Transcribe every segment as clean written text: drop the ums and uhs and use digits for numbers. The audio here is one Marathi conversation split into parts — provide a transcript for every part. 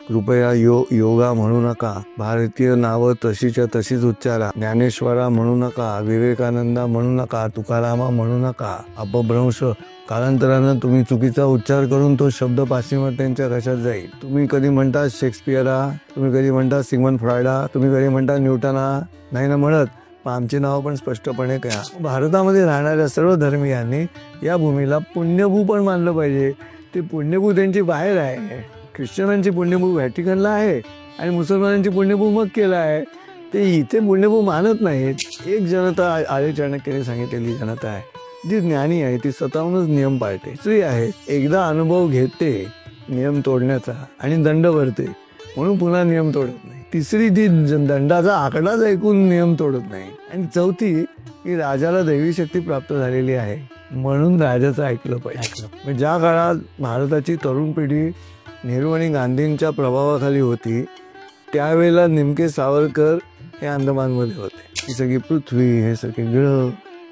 कृपया योगा म्हणू नका, भारतीय नावं तशीच्या तशीच उच्चारा, ज्ञानेश्वरा म्हणू नका, विवेकानंदा म्हणू नका, तुकारामा म्हणू नका. अपभ्रंश. कालांतरानं तुम्ही चुकीचा उच्चार करून तो शब्द पाश्चिमात्यांच्या कशात जाईल. तुम्ही कधी म्हणता शेक्सपियरा, तुम्ही कधी म्हणता सिग्मंड फ्रॉइडा, तुम्ही कधी म्हणता न्यूटना, नाही ना म्हणत. पण आमची नावं पण स्पष्टपणे करा. भारतामध्ये राहणाऱ्या सर्व धर्मियांनी या भूमीला पुण्यभू पण मानलं पाहिजे. ते पुण्यभू त्यांची बाहेर आहे. ख्रिश्चनांची पुण्यभू व्हॅटिकनला आहे आणि मुसलमानांची पुण्यभू मक्केला आहे. ते इथे पुण्यभू मानत नाहीत. एक जनता आर्य चाणक्याने सांगितलेली जनता आहे, जी ज्ञानी आहे, ती स्वतःहूनच नियम पाळते. स्त्री आहे, एकदा अनुभव घेते नियम तोडण्याचा आणि दंड भरते, म्हणून पुन्हा नियम तोडत नाही. तिसरी जी दंडाचा आकडाच ऐकून नियम तोडत नाही. आणि चौथी की राजाला दैवी शक्ती प्राप्त झालेली आहे, म्हणून राजाचं ऐकलं पाहिजे. ज्या काळात भारताची तरुण पिढी नेहरू आणि गांधींच्या प्रभावाखाली होती, त्यावेळेला नेमके सावरकर हे अंदमानमध्ये होते. ही सगळी पृथ्वी, हे सगळे ग्रह,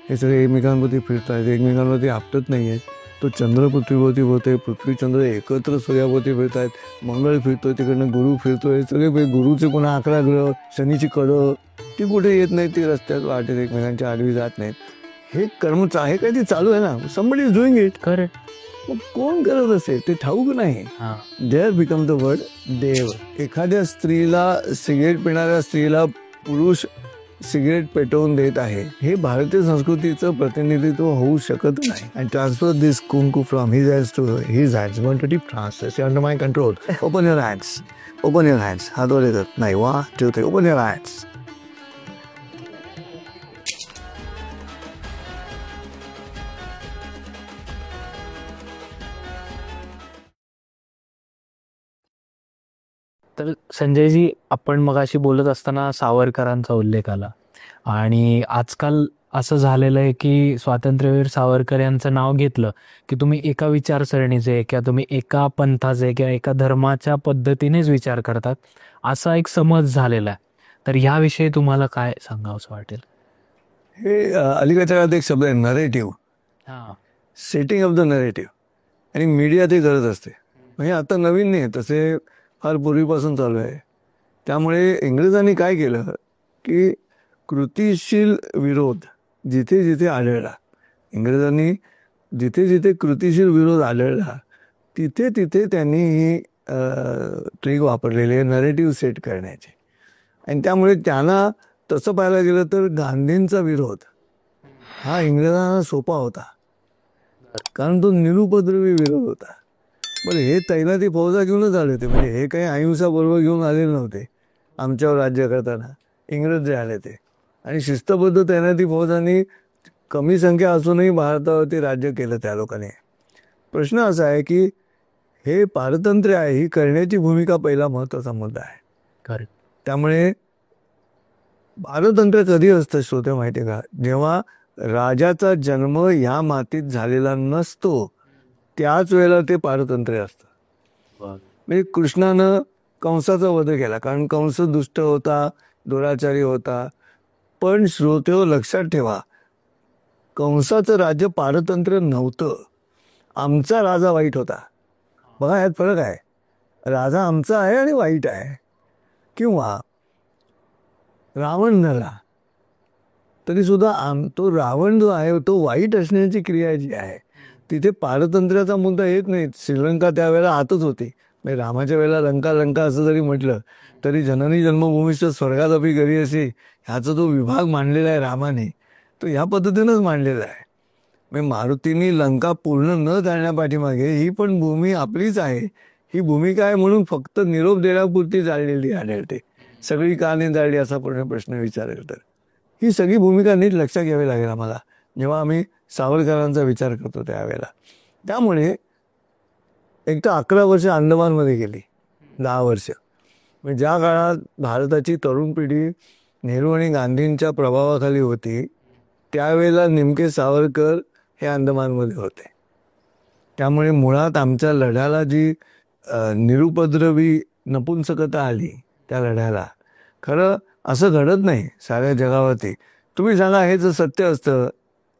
हे सगळे एकमेकांवरती फिरत आहेत, एकमेकांवरती आपटत नाही आहेत. तो चंद्र पृथ्वीवरती होते, पृथ्वी चंद्र एकत्र सूर्यावरती फिरत आहेत, मंगळ फिरतोय, तिकडनं गुरु फिरतोय, सगळे गुरुचे पुन्हा 11 ग्रह, शनीची कडं ती कुठे येत नाही, ती रस्त्यात वाटेत एकमेकांच्या आडवी जात नाहीत. हे कर्म आहे काय, ते चालू आहे ना. Somebody is doing it. Correct. मग कोण करत असेल ते ठाऊक नाही. देअर बिकम द वर्ड देव. एखाद्या स्त्रीला, सिगरेट पिणाऱ्या स्त्रीला पुरुष सिगरेट पेटवून देत आहे, हे भारतीय संस्कृतीचं प्रतिनिधित्व होऊ शकत नाही. And transfer this kunku from his hands to his hands. One two deep transfer under my control. Open your hands. Open your hands. हात वर येतात नाही. 1 2 3. Open your hands. तर संजयजी, आपण मगाशी बोलत असताना सावरकरांचा उल्लेख आला आणि आजकाल असं झालेलं आहे की स्वातंत्र्यवीर सावरकर यांचं नाव घेतलं की तुम्ही एका विचारसरणीचे किंवा तुम्ही एका पंथाचे किंवा एका धर्माच्या पद्धतीनेच विचार करतात, असा एक समज झालेला आहे. तर याविषयी तुम्हाला काय सांगावंसं वाटेल? हे अलीकडच्या काळात एक शब्द आहे, narrative. Setting of the narrative. आणि मीडिया ते करत असते. म्हणजे आता नवीन नाही, तसे फार पूर्वीपासून चालू आहे. त्यामुळे इंग्रजांनी काय केलं की कृतिशील विरोध जिथे जिथे आढळला, इंग्रजांनी जिथे जिथे कृतिशील विरोध आढळला तिथे तिथे त्यांनी ही ट्रिक वापरलेली आहे, नरेटिव्ह सेट करण्याची. आणि त्यामुळे त्यांना तसं पाहायला गेलं तर गांधींचा विरोध हा इंग्रजांना सोपा होता, कारण तो निरुपद्रवी विरोध होता. बरं, हे तैनाती फौजा घेऊनच आले होते. म्हणजे हे काही अहिंसा बरोबर घेऊन आलेले नव्हते आमच्यावर राज्य करताना. इंग्रज जे आले ते, आणि शिस्तबद्ध तैनाती फौजांनी कमी संख्या असूनही भारतावरती राज्य केलं त्या लोकांनी. प्रश्न असा आहे की हे पारतंत्र्य आहे, ही करण्याची भूमिका पहिला महत्त्वाचा मुद्दा आहे. खरं. त्यामुळे पारतंत्र्य कधी असतं श्रोते माहिती आहे का? जेव्हा राजाचा जन्म ह्या मातीत झालेला नसतो, त्याच वेळेला ते पारतंत्र्य असतं. म्हणजे कृष्णानं कंसाचा वध केला, कारण कंस दुष्ट होता, दुराचारी होता. पण श्रोतेहो लक्षात ठेवा, कंसाचं राज्य पारतंत्र्य नव्हतं. आमचा राजा वाईट होता. बघा, यात फरक आहे. राजा आमचा आहे आणि वाईट आहे. किंवा रावण झाला तरी सुद्धा तो रावण जो आहे तो वाईट असण्याची क्रिया जी आहे तिथे पारतंत्र्याचा मुद्दा येत नाही. श्रीलंका त्यावेळेला आतच होती. म्हणजे रामाच्या वेळेला लंका लंका असं जरी म्हटलं तरी जननी जन्मभूमीचं स्वर्गात अभि घरी असे ह्याचा जो विभाग मांडलेला आहे रामाने, तो ह्या पद्धतीनंच मांडलेला आहे. म्हणजे मारुतींनी लंका पूर्ण न जाण्यापाठीमागे ही पण भूमी आपलीच आहे, ही भूमिका आहे म्हणून फक्त निरोप देण्यापुरती जाळलेली आढळते. सगळी का नाही जाळली असा प्रश्न विचारेल तर ही सगळी भूमिका नीट लक्षात घ्यावी लागेल आम्हाला जेव्हा आम्ही सावरकरांचा विचार करतो त्यावेळेला. त्यामुळे एक तर 11 वर्ष अंदमानमध्ये गेली, 10 वर्ष. म्हणजे ज्या काळात भारताची तरुण पिढी नेहरू आणि गांधींच्या प्रभावाखाली होती, त्यावेळेला नेमके सावरकर हे अंदमानमध्ये होते. त्यामुळे मुळात आमच्या लढ्याला जी निरुपद्रवी नपुंसकता आली त्या लढ्याला, खरं असं घडत नाही साऱ्या जगावरती. तुम्ही सांगा, हे जर सत्य असतं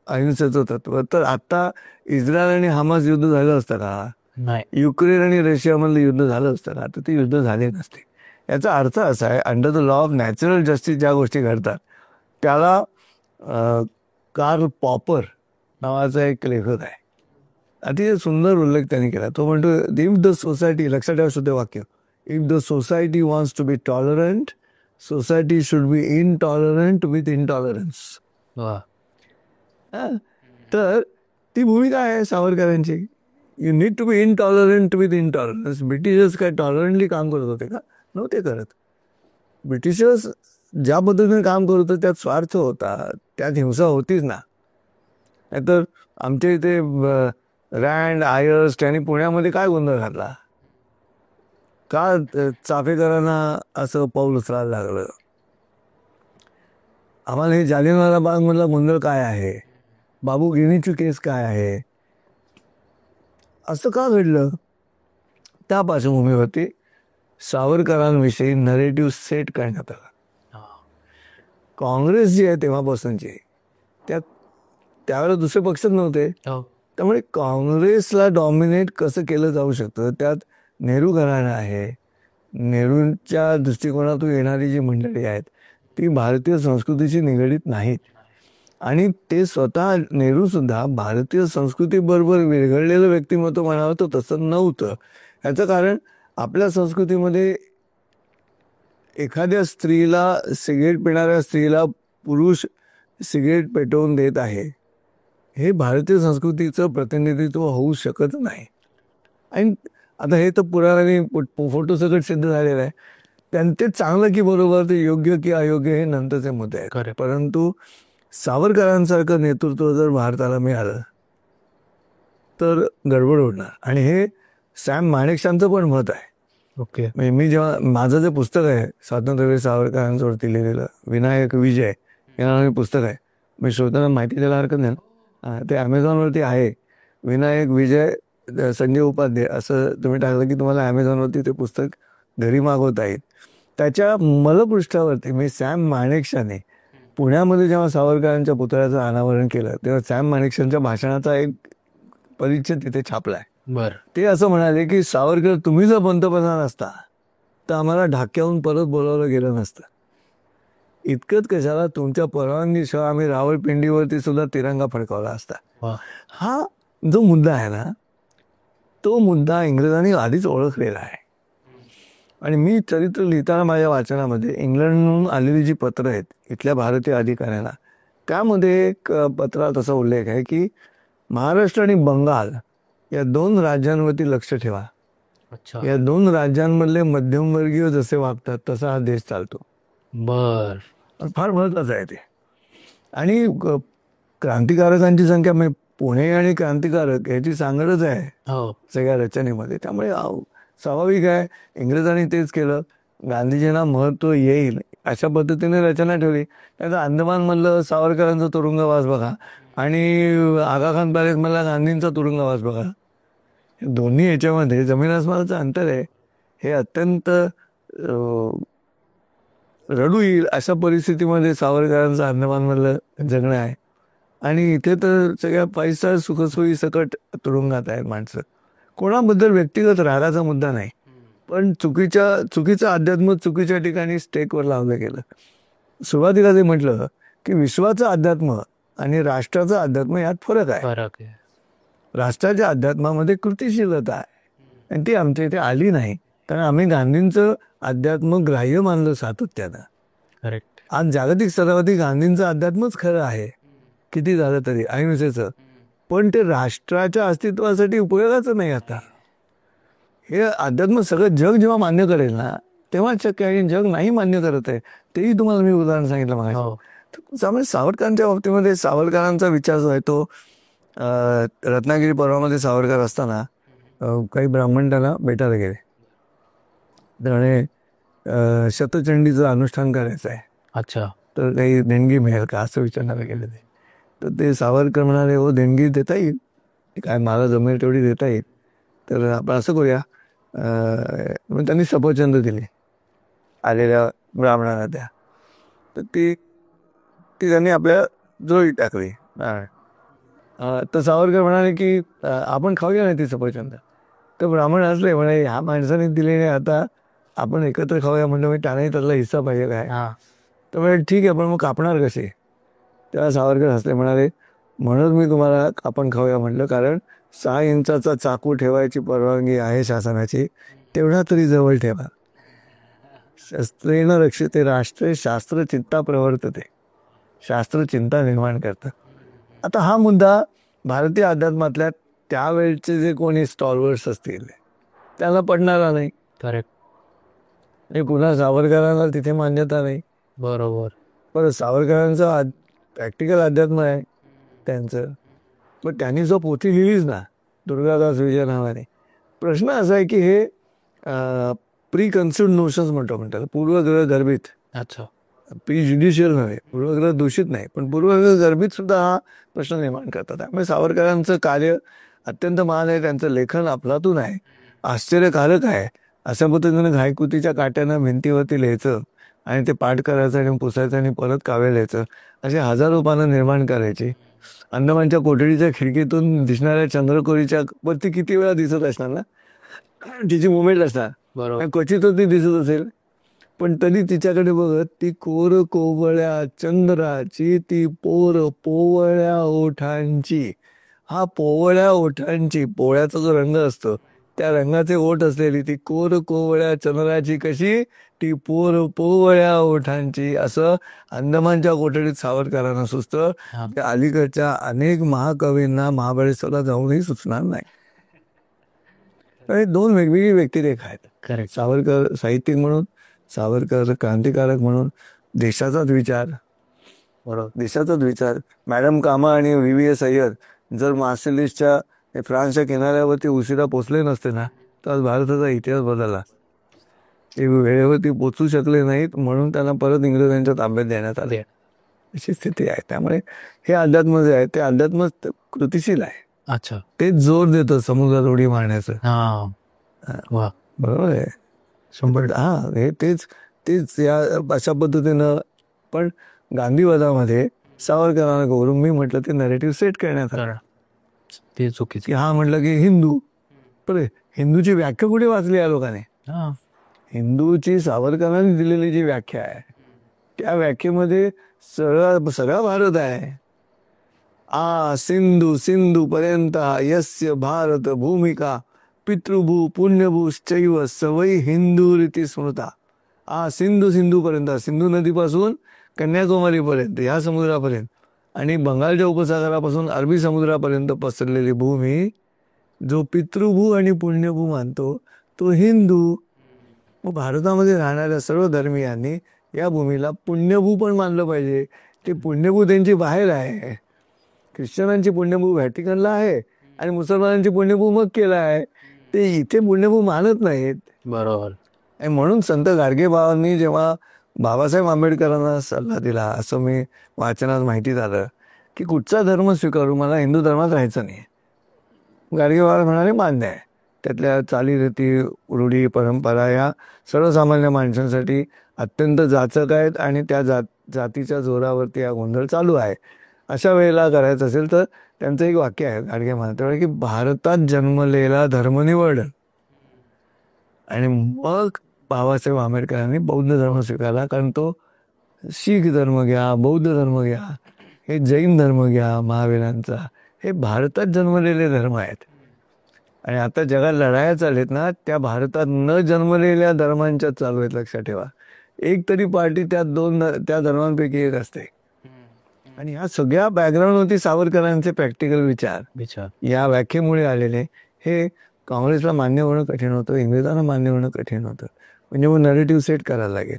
अहिंसेचं तत्व, तर आत्ता इस्रायल आणि हमास युद्ध झालं असतं का? नाही. युक्रेन आणि रशियामधलं युद्ध झालं असतं ना, तर ते युद्ध झाले नसते. याचा अर्थ असा आहे, under the law of natural justice ज्या गोष्टी घडतात त्याला कार्ल पॉपर नावाचा एक लेखक आहे, अतिशय सुंदर उल्लेख त्यांनी केला. तो म्हणतो, इफ द सोसायटी, लक्षात ठेवा शुद्ध वाक्य, if the society wants to be tolerant, society should be intolerant with intolerance. वा. तर ती भूमिका आहे सावरकरांची. You need to be intolerant with intolerance. Britishers काय टॉलरंटली काम करत होते का? नव्हते करत. ब्रिटिशर्स ज्या पद्धतीने काम करत होते त्यात स्वार्थ होता, त्यात हिंसा होतीच ना. नाहीतर आमच्या इथे रँड आयर्स त्यांनी पुण्यामध्ये काय गोंधळ घातला, का चाफेकरांना असं पाऊल उचलायला लागलं. आम्हाला हे जालियनवाला बागमधला गोंधळ काय आहे, बाबू गिरणीची केस काय आहे, असं का घडलं. त्या पार्श्वभूमीवरती सावरकरांविषयी नरेटिव्ह सेट करण्यात आला. काँग्रेस जी आहे तेव्हापासूनची, त्यावेळेला दुसरे पक्षच नव्हते. त्यामुळे काँग्रेसला डॉमिनेट कसं केलं जाऊ शकतं, त्यात नेहरू घराणं आहे, नेहरूंच्या दृष्टिकोनातून येणारी जी मंडळी आहेत ती भारतीय संस्कृतीशी निगडीत नाहीत. आणि ते स्वतः नेहरूसुद्धा भारतीय संस्कृतीबरोबर विरघळलेलं व्यक्तिमत्व म्हणावं तर तसं नव्हतं. याचं कारण आपल्या संस्कृतीमध्ये एखाद्या स्त्रीला, सिगरेट पिणाऱ्या स्त्रीला पुरुष सिगरेट पेटवून देत आहे, हे भारतीय संस्कृतीचं प्रतिनिधित्व होऊ शकत नाही. आणि आता हे तर पुराणाने फोटो सगळं सिद्ध झालेलं आहे. त्यांचे चांगलं की बरोबर, ते योग्य की अयोग्य हे नंतरचे मुद्दे आहेत. परंतु सावरकरांसारखं नेतृत्व जर भारताला मिळालं तर गडबड होणार. आणि हे सॅम माणेकशांचं पण मत आहे. ओके. म्हणजे मी जेव्हा माझं जे पुस्तक आहे स्वातंत्र्यवीर सावरकरांवरती लिहिलेलं, विनायक विजय या नावाने पुस्तक आहे, मी श्रोत्यांना माहिती द्यायला हरकत नाही ना, ते ॲमेझॉनवरती आहे. विनायक विजय संजय उपाध्याय असं तुम्ही टाकलं की तुम्हाला ॲमेझॉनवरती ते पुस्तक घरी मागवता येईल. त्याच्या मलपृष्ठावरती मी सॅम माणेकशाने पुण्यामध्ये जेव्हा सावरकरांच्या पुतळ्याचं अनावरण केलं तेव्हा सॅम माणेकशांच्या भाषणाचा एक परिच्छेद तिथे छापलाय. बरं. ते असं म्हणाले की सावरकर, तुम्ही जर पंतप्रधान असता तर आम्हाला ढाक्याहून परत बोलावलं गेलं नसतं. इतकंच कशाला, तुमच्या परवानगीशिवाय आम्ही रावळपिंडीवरती सुद्धा तिरंगा फडकावला असता. हा जो मुद्दा आहे ना, तो मुद्दा इंग्रजांनी आधीच ओळखलेला आहे. आणि मी चरित्र लिहिताना माझ्या वाचनामध्ये इंग्लंडहून आलेली जी पत्रं आहेत इथल्या भारतीय अधिकाऱ्यांना, त्यामध्ये एक पत्रात असा उल्लेख आहे की महाराष्ट्र आणि बंगाल या दोन राज्यांवरती लक्ष ठेवा. या दोन राज्यांमधले मध्यमवर्गीय जसे वागतात तसा हा देश चालतो. बर. फार महत्वाचं आहे ते. आणि क्रांतिकारकांची संख्या, म्हणजे पुणे आणि क्रांतिकारक याची सांगडच आहे सगळ्या रचनेमध्ये. त्यामुळे स्वाभाविक आहे इंग्रजांनी तेच केलं. गांधीजींना महत्त्व येईल अशा पद्धतीने रचना ठेवली. त्याचं अंदमानमधलं सावरकरांचा तुरुंगवास बघा आणि आगाखान पॅलेसमधला गांधींचा तुरुंगवास बघा. दोन्ही याच्यामध्ये जमीन आसमानाचं अंतर आहे. हे अत्यंत रडू येईल अशा परिस्थितीमध्ये सावरकरांचं अंदमानमधलं जगणं आहे. आणि इथे तर सगळ्या पैसा सुखसोयी सकट तुरुंगात आहेत माणसं. कोणाबद्दल व्यक्तिगत रागाचा मुद्दा नाही, पण चुकीचं अध्यात्म चुकीच्या ठिकाणी स्टेकवर लावलं गेलं. सुरुवातीला ते म्हटलं की विश्वाचं अध्यात्म आणि राष्ट्राचं अध्यात्म यात फरक आहे. राष्ट्राच्या अध्यात्मामध्ये कृतिशीलता आहे आणि ती आमच्या इथे आली नाही, कारण आम्ही गांधींचं अध्यात्म ग्राह्य मानलं सातत्यानं. करेक्ट. आज जागतिक स्तरावरती गांधींचं अध्यात्मच खरं आहे किती झालं तरी, अहिंसेचं, पण ते राष्ट्राच्या अस्तित्वासाठी उपयोगाचं नाही. आता हे अध्यात्म सगळं जग जेव्हा मान्य करेल ना तेव्हा शक्य आहे. जग नाही मान्य करत आहे, तेही तुम्हाला मी उदाहरण सांगितलं मग. त्यामुळे सावरकरांच्या बाबतीमध्ये सावरकरांचा विचार जो आहे तो, रत्नागिरी पर्वामध्ये सावरकर असताना काही ब्राह्मण त्यांना भेटायला गेले. त्यामुळे शतचंडीचं अनुष्ठान करायचं आहे. अच्छा. तर काही देणगी मिळेल का असं विचारण्याला गेले ते. तर ते सावरकर म्हणाले, हो देणगी देता येईल, काय मला जमेल तेवढी देता येईल, तर आपण असं करूया. मग त्यांनी सफरचंद दिली आलेल्या ब्राह्मणाला त्या. तर ती त्यांनी आपल्या जोळीत टाकली. तर सावरकर म्हणाले की आपण खाऊया नाही ती सफरचंद. तर ब्राह्मण हसले, म्हणे ह्या माणसाने दिले नाही, आता आपण एकत्र खाऊया. म्हणलं मी त्यालाही त्यातला हिस्सा पाहिजे काय. तर म्हणजे ठीक आहे, पण मग कापणार कसे. तेव्हा सावरकर हसले, म्हणाले म्हणून मी तुम्हाला आपण खाऊया म्हटलं, कारण 6 इंचाचा चाकू ठेवायची परवानगी आहे शासनाची, तेवढा तरी जवळ ठेवा. शस्त्रेण रक्षते राष्ट्रे शास्त्र चिंता प्रवर्तते. शास्त्र चिंता निर्माण करतं. आता हा मुद्दा भारतीय अध्यात्मातल्या त्यावेळचे जे कोणी स्टॉलवर्स असतील त्याला पडणारा नाही. करेक्ट. आणि पुन्हा सावरकरांना तिथे मान्यता नाही. बरोबर. परत सावरकरांचं प्रॅक्टिकल अध्यात्म आहे त्यांचं, पण त्यांनी जो पोथी लिहिलीच ना दुर्गादास विजय नावाने, प्रश्न असा आहे की हे प्री कन्सिव्ड नोशन्स म्हणतात, पूर्वग्रह गर्भित. अच्छा. प्री ज्युडिशियल नव्हे, पूर्वग्रह दूषित नाही, पण पूर्वग्रह गर्भित सुद्धा हा प्रश्न निर्माण करतात. त्यामुळे सावरकरांचं कार्य अत्यंत महान आहे. त्यांचं लेखन अफलातून आहे, आश्चर्यकारक आहे. अशा पद्धतीनं घायकुतीच्या काट्यानं भिंतीवरती लिहायचं आणि ते पाठ करायचं आणि पुसायचं आणि परत काव्य लिहायचं, असे हजारो पानं निर्माण करायची. अंदमानच्या कोठडीच्या खिडकीतून दिसणाऱ्या चंद्रकोरीच्या वरती किती वेळा दिसत असणार ना, तिची मुवमेंट असणार. बरोबर. क्वचित ती दिसत असेल, पण तरी तिच्याकडे बघत ती कोर कोवळ्या चंद्राची, ती पोर पोवळ्या ओठांची. हा पोवळ्या ओठांची, पोवळ्याचा जो रंग असतो त्या रंगाचे ओठ असलेली ती कोर कोवळ्या चंद्राची कशी, ती पोर पोवळ्या ओठांची. असं अंदमानच्या कोठडीत सावरकरांना सुचतं. त्या अलीकडच्या अनेक महाकवींना महाबळेश्वरला जाऊनही सुचणार नाही. दोन वेगवेगळी व्यक्तिरेखा आहेत. करेक्ट. सावरकर साहित्यिक म्हणून, सावरकर क्रांतिकारक म्हणून. देशाचाच विचार. बरोबर, देशाचाच विचार. मॅडम कामा आणि VVS अय्यर जर मार्सेलिसच्या फ्रान्सच्या किनाऱ्यावरती उशिरा पोचले नसते ना, तर आज भारताचा इतिहास बदलला. ते वेळेवरती पोचू शकले नाहीत, म्हणून त्यांना परत इंग्रजांच्या ताब्यात देण्यात आले, अशी स्थिती आहे. त्यामुळे हे अध्यात्म जे आहे ते अध्यात्म कृतिशील आहे. अच्छा. तेच जोर देतं समुद्रात उडी मारण्याचं. वा. बरोबर आहे. 100%. हे तेच या अशा पद्धतीनं. पण गांधीवादामध्ये सावरकरांना करून मी म्हटलं ते नरेटिव्ह सेट करण्यात आलं. ते चुकीचं. की हा म्हटलं की हिंदू, पण हिंदूची व्याख्या कुठे वाचली या लोकांनी. हिंदूची सावरकरांनी दिलेली जी व्याख्या आहे त्या व्याख्येमध्ये सगळा भारत आहे. सिंधू सिंधू पर्यंत यस्य भारत भूमिका पितृभू पुण्यभूश्चैव सवई हिंदू रीती स्मृता. सिंधू पर्यंत, सिंधू नदीपासून कन्याकुमारीपर्यंत या समुद्रापर्यंत आणि बंगालच्या उपसागरापासून अरबी समुद्रापर्यंत पसरलेली भूमी जो पितृभू आणि पुण्यभू मानतो तो हिंदू. मग भारतामध्ये राहणाऱ्या सर्व धर्मियांनी या भूमीला पुण्यभू पण मानलं पाहिजे. ते पुण्यभू त्यांची बाहेर आहे. ख्रिश्चनांची पुण्यभू व्हॅटिकनला आहे आणि मुसलमानांची पुण्यभू मक्केला आहे. ते इथे पुण्यभू मानत नाहीत. बरोबर. आणि म्हणून संत गाडगेबाबांनी जेव्हा बाबासाहेब आंबेडकरांना सल्ला दिला, असं मी वाचनात माहिती झालं की कुठचा धर्म स्वीकारू, मला हिंदू धर्मात राहायचं नाही. गाडगेबाबा म्हणाले मान्य आहे. त्यातल्या चालीरीती रूढी परंपरा या सर्वसामान्य माणसांसाठी अत्यंत जाचक आहेत आणि त्या जातीच्या जोरावरती हा गोंधळ चालू आहे. अशा वेळेला करायचं असेल तर त्यांचं एक वाक्य आहे गाडगे म्हणतात की भारतात जन्मलेला धर्म निवड. आणि मग बाबासाहेब आंबेडकरांनी बौद्ध धर्म स्वीकारला, कारण तो शीख धर्म घ्या, बौद्ध धर्म घ्या, हे जैन धर्म घ्या महावीरांचा, हे भारतात जन्मलेले धर्म आहेत. आणि आता जगात लढाया चालत ना त्या भारतात न जन्मलेल्या धर्मांच्या चालू आहेत. लक्षात ठेवा, एक तरी पार्टी त्या धर्मांपैकी एक असते. आणि ह्या सगळ्या बॅकग्राऊंडवरती सावरकरांचे प्रॅक्टिकल विचार या व्याख्येमुळे आलेले. हे काँग्रेसला मान्य होणं कठीण होतं, इंग्रजांना मान्य होणं कठीण होतं. म्हणजे मग नरेटिव्ह सेट करायला लागेल.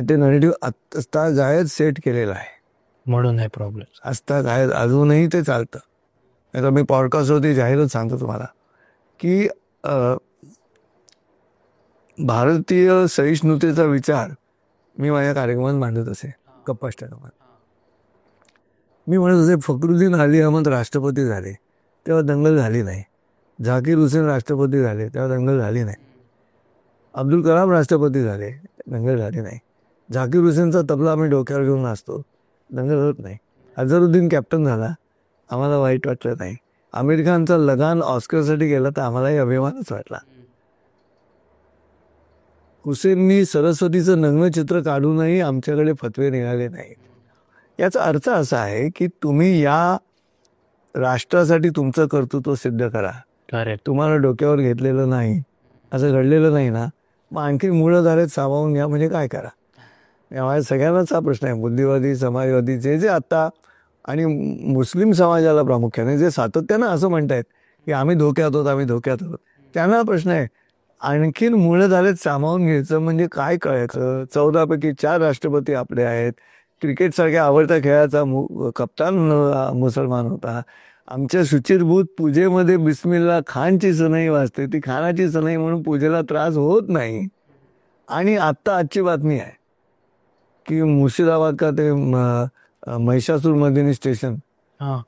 ते नरेटिव्ह आत्ता गायच सेट केलेलं आहे, म्हणून हे प्रॉब्लेम आत्ता गायच अजूनही ते चालतं. नाही तर मी पॉडकास्टवरती जाहीरच सांगतो तुम्हाला की भारतीय सहिष्णुतेचा विचार मी माझ्या कार्यक्रमात मांडत असे, गप्पा स्टँडवर. मी म्हणत असे फखरुद्दीन अली अहमद राष्ट्रपती झाले तेव्हा दंगल झाली नाही. झाकीर हुसेन राष्ट्रपती झाले तेव्हा दंगल झाली नाही. अब्दुल कलाम राष्ट्रपती झाले, दंगल झाली नाही. झाकीर हुसेनचा तबला आम्ही डोक्यावर घेऊन नाचतो, दंगल होत नाही. अझरुद्दीन कॅप्टन झाला, आम्हाला वाईट वाटलं नाही. आमिर खानचा लगान ऑस्करसाठी गेला तर आम्हालाही अभिमानच वाटला. हुसेननी सरस्वतीचं नग्न चित्र काढूनही आमच्याकडे फतवे निघाले नाही. याचा अर्थ असा आहे की तुम्ही या राष्ट्रासाठी तुमचं कर्तृत्व सिद्ध करा. करेक्ट. तुम्हाला डोक्यावर घेतलेलं नाही, असं घडलेलं नाही ना, मग आणखी मूळधारेत सामावून घ्या म्हणजे काय करा. यामुळे सगळ्यांनाच हा प्रश्न आहे. बुद्धिवादी, समाजवादी जे जे आत्ता आणि मुस्लिम समाजाला प्रामुख्याने जे सातत्यानं असं म्हणतायत की आम्ही धोक्यात आहोत, आम्ही धोक्यात आहोत, त्यांना प्रश्न आहे आणखीन मूळधारेत सामावून घ्यायचं म्हणजे काय कळायचं. 14पैकी 4 राष्ट्रपती आपले आहेत. क्रिकेटसारख्या आवडत्या खेळाचा कप्तान मुसलमान होता. आमच्या शुचिरभूत पूजेमध्ये बिस्मिल्ला खानची सनई वाजते, ती खानाची सनई म्हणून पूजेला त्रास होत नाही. आणि आत्ता आजची बातमी आहे की मुर्शिदाबाद का ते महिषासूर मदिनी स्टेशन,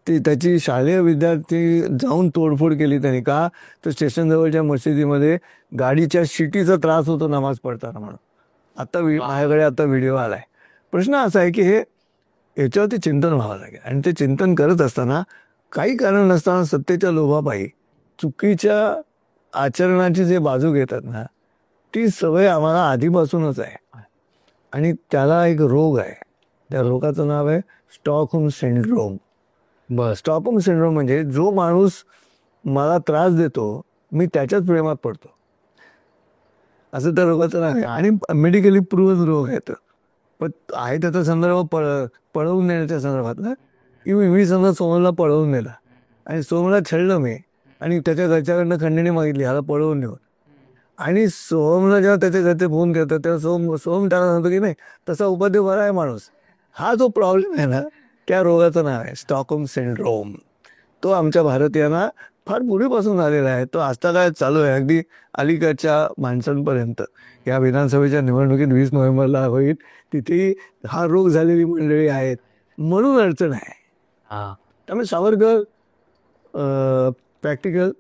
ती त्याची शालेय विद्यार्थी जाऊन तोडफोड केली त्यांनी. का तर स्टेशन जवळच्या मशिदीमध्ये गाडीच्या शिटीचा त्रास होतो नमाज पडताना म्हणून. आता माझ्याकडे आता व्हिडिओ आलाय. प्रश्न असा आहे की हे याच्यावरती चिंतन व्हावं लागेल. आणि ते चिंतन करत असताना काही कारण नसताना सत्तेच्या लोभापायी चुकीच्या आचरणाची जे बाजू घेतात ना, ती सवय आम्हाला आधीपासूनच आहे. आणि त्याला एक रोग आहे. त्या रोगाचं नाव आहे स्टॉकहोम सिंड्रोम. स्टॉकहोम सिंड्रोम म्हणजे जो माणूस मला त्रास देतो मी त्याच्याच प्रेमात पडतो, असं त्या रोगाचं नाव आहे. आणि मेडिकली प्रूव्हन रोग आहे तो. पण आहे त्याचा संदर्भ पळवून नेण्याच्या संदर्भात ना, की मी समजा सोमनला पळवून नेला आणि सोमला छळलं मी आणि त्याच्या घरच्याकडनं खंडणी मागितली ह्याला पळवून नेऊन. आणि सोहमला जेव्हा त्याच्या घरचे फोन करतात तेव्हा सोहम त्याला सांगतो की नाही तसा उपाधी बरा आहे माणूस. हा जो प्रॉब्लेम आहे ना, त्या रोगाचं नाव आहे स्टॉकहोम सिंड्रोम. तो आमच्या भारतीयांना फार पूर्वीपासून आलेला आहे. तो आजता काय चालू आहे अगदी अलीकडच्या माणसांपर्यंत. या विधानसभेच्या निवडणुकीत 20 नोव्हेंबरला होईल, तिथे हा रोग झालेली मंडळी आहेत म्हणून अडचण आहे. त्यामुळे सावरकर प्रॅक्टिकल,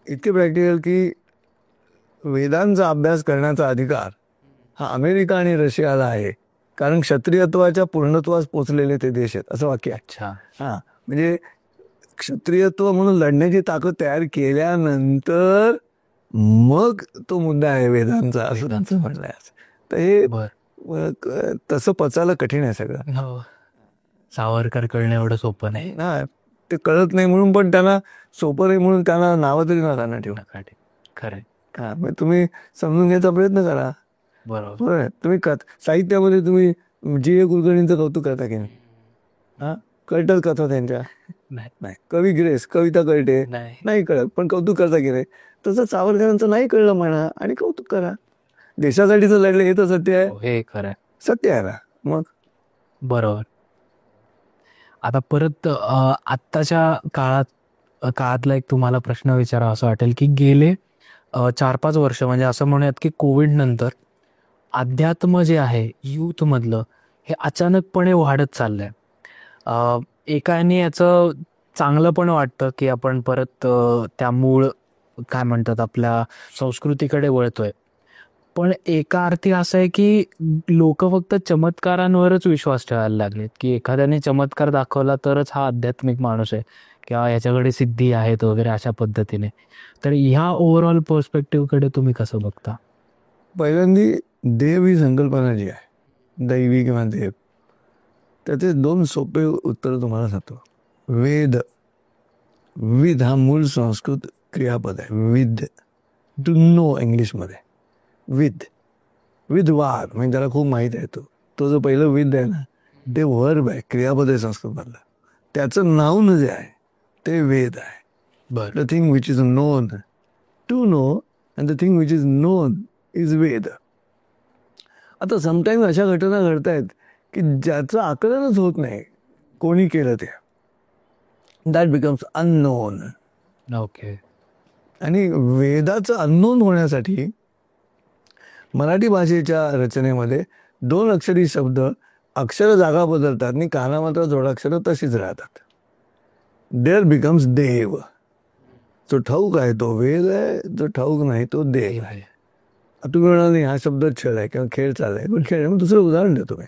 इतके प्रॅक्टिकल की वेदांचा अभ्यास करण्याचा अधिकार हा अमेरिका आणि रशियाला आहे, कारण क्षत्रियत्वाच्या पूर्णत्वास पोचलेले ते देश आहेत असं वाक्य. अच्छा. हां, म्हणजे क्षत्रियत्व म्हणून लढण्याची ताकद तयार केल्यानंतर मग तो मुद्दा आहे वेदांचा, असं त्यांचं म्हणणं आहे. तर हे तसं पचायला कठीण आहे सगळं. सावरकर कळणं एवढं सोपं नाही ना, ते कळत नाही म्हणून पण त्यांना सोपं नाही म्हणून त्यांना नावं तरी नका ठेवू. खरंय. हां, मग तुम्ही समजून घ्यायचा प्रयत्न करा. बरोबर. तुम्ही साहित्यामध्ये तुम्ही G.A. कुलकर्णींचं कौतुक करता की नाही? हां, कळतात कथा त्यांच्या? नाही. कवी ग्रेस कविता कळते नाही कळत, पण कौतुक करता की नाही? तसं सावरकरांचं नाही कळलं म्हणा आणि कौतुक करा. देशासाठीच लढले हे तर सत्य आहे. हे खरं सत्य आहे ना. मग बरोबर. आता परत आत्ताच्या काळातला एक तुम्हाला प्रश्न विचारावा असं वाटेल की गेले 4-5 वर्ष म्हणजे असं म्हणूयात की कोविड नंतर अध्यात्म जे आहे युथ मधलं हे अचानकपणे वाढत चाललंय. एकाने याचं चांगलं पण वाटतं की आपण परत त्या मूळ काय म्हणतात आपल्या संस्कृतीकडे वळतोय. पण एका अर्थी असं आहे की लोक फक्त चमत्कारांवरच विश्वास ठेवायला लागलेत की एखाद्याने चमत्कार दाखवला तरच हा आध्यात्मिक माणूस आहे किंवा याच्याकडे सिद्धी आहेत वगैरे अशा पद्धतीने. तर ह्या ओव्हरऑल पर्स्पेक्टिव्हकडे तुम्ही कसं बघता? पहिल्यांदी देव ही संकल्पना जी आहे, दैवी किंवा देव, त्याचे 2 सोपे उत्तर तुम्हाला सांगतो. वेद, विद हा मूळ संस्कृत क्रियापद आहे. विद, टू नो इंग्लिशमध्ये. विद वार म्हणजे त्याला खूप माहीत आहे. तो जो पहिलं विद आहे ना, ते वर्ब आहे, क्रियापद आहे संस्कृतमधलं. त्याचं नाऊन जे आहे ते वेद आहे. The thing which is known, to know, and the thing which is known is Veda. आता समटाईम अशा घटना घडत आहेत की ज्याचं आकलनच होत नाही कोणी केलं ते. That becomes unknown. ओके. आणि वेदाचं अननोन होण्यासाठी मराठी भाषेच्या रचनेमध्ये 2 अक्षरी शब्द अक्षर जागा बदलतात आणि काना मात्र जोडाक्षरं तशीच राहतात. देअर बिकम्स देव. जो ठाऊक आहे तो वेद आहे, जो ठाऊक नाही तो देव आहे. तुम्ही म्हणाल हा शब्द छळ आहे किंवा खेळ चाललाय, पण खेळ. मग दुसरं उदाहरण देतो मी.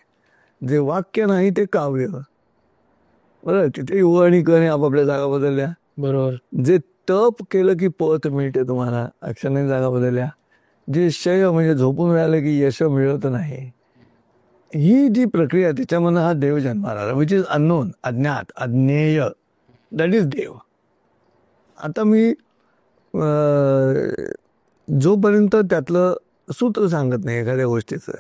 जे वाक्य नाही ते काव्य. बरं, तिथे उ आणि क ने आपापल्या जागा बदलल्या. बरोबर. जे तप केलं की पत मिळते तुम्हाला, अक्षराने जागा बदलल्या. जे शय म्हणजे झोपून राहिलं की यश मिळत नाही. ही जी प्रक्रिया त्याच्यामधून हा देव जन्माला, विच इज अननोन, अज्ञात, अज्ञेय, दॅट इज देव. आता मी जोपर्यंत त्यातलं सूत्र सांगत नाही एखाद्या गोष्टीचं,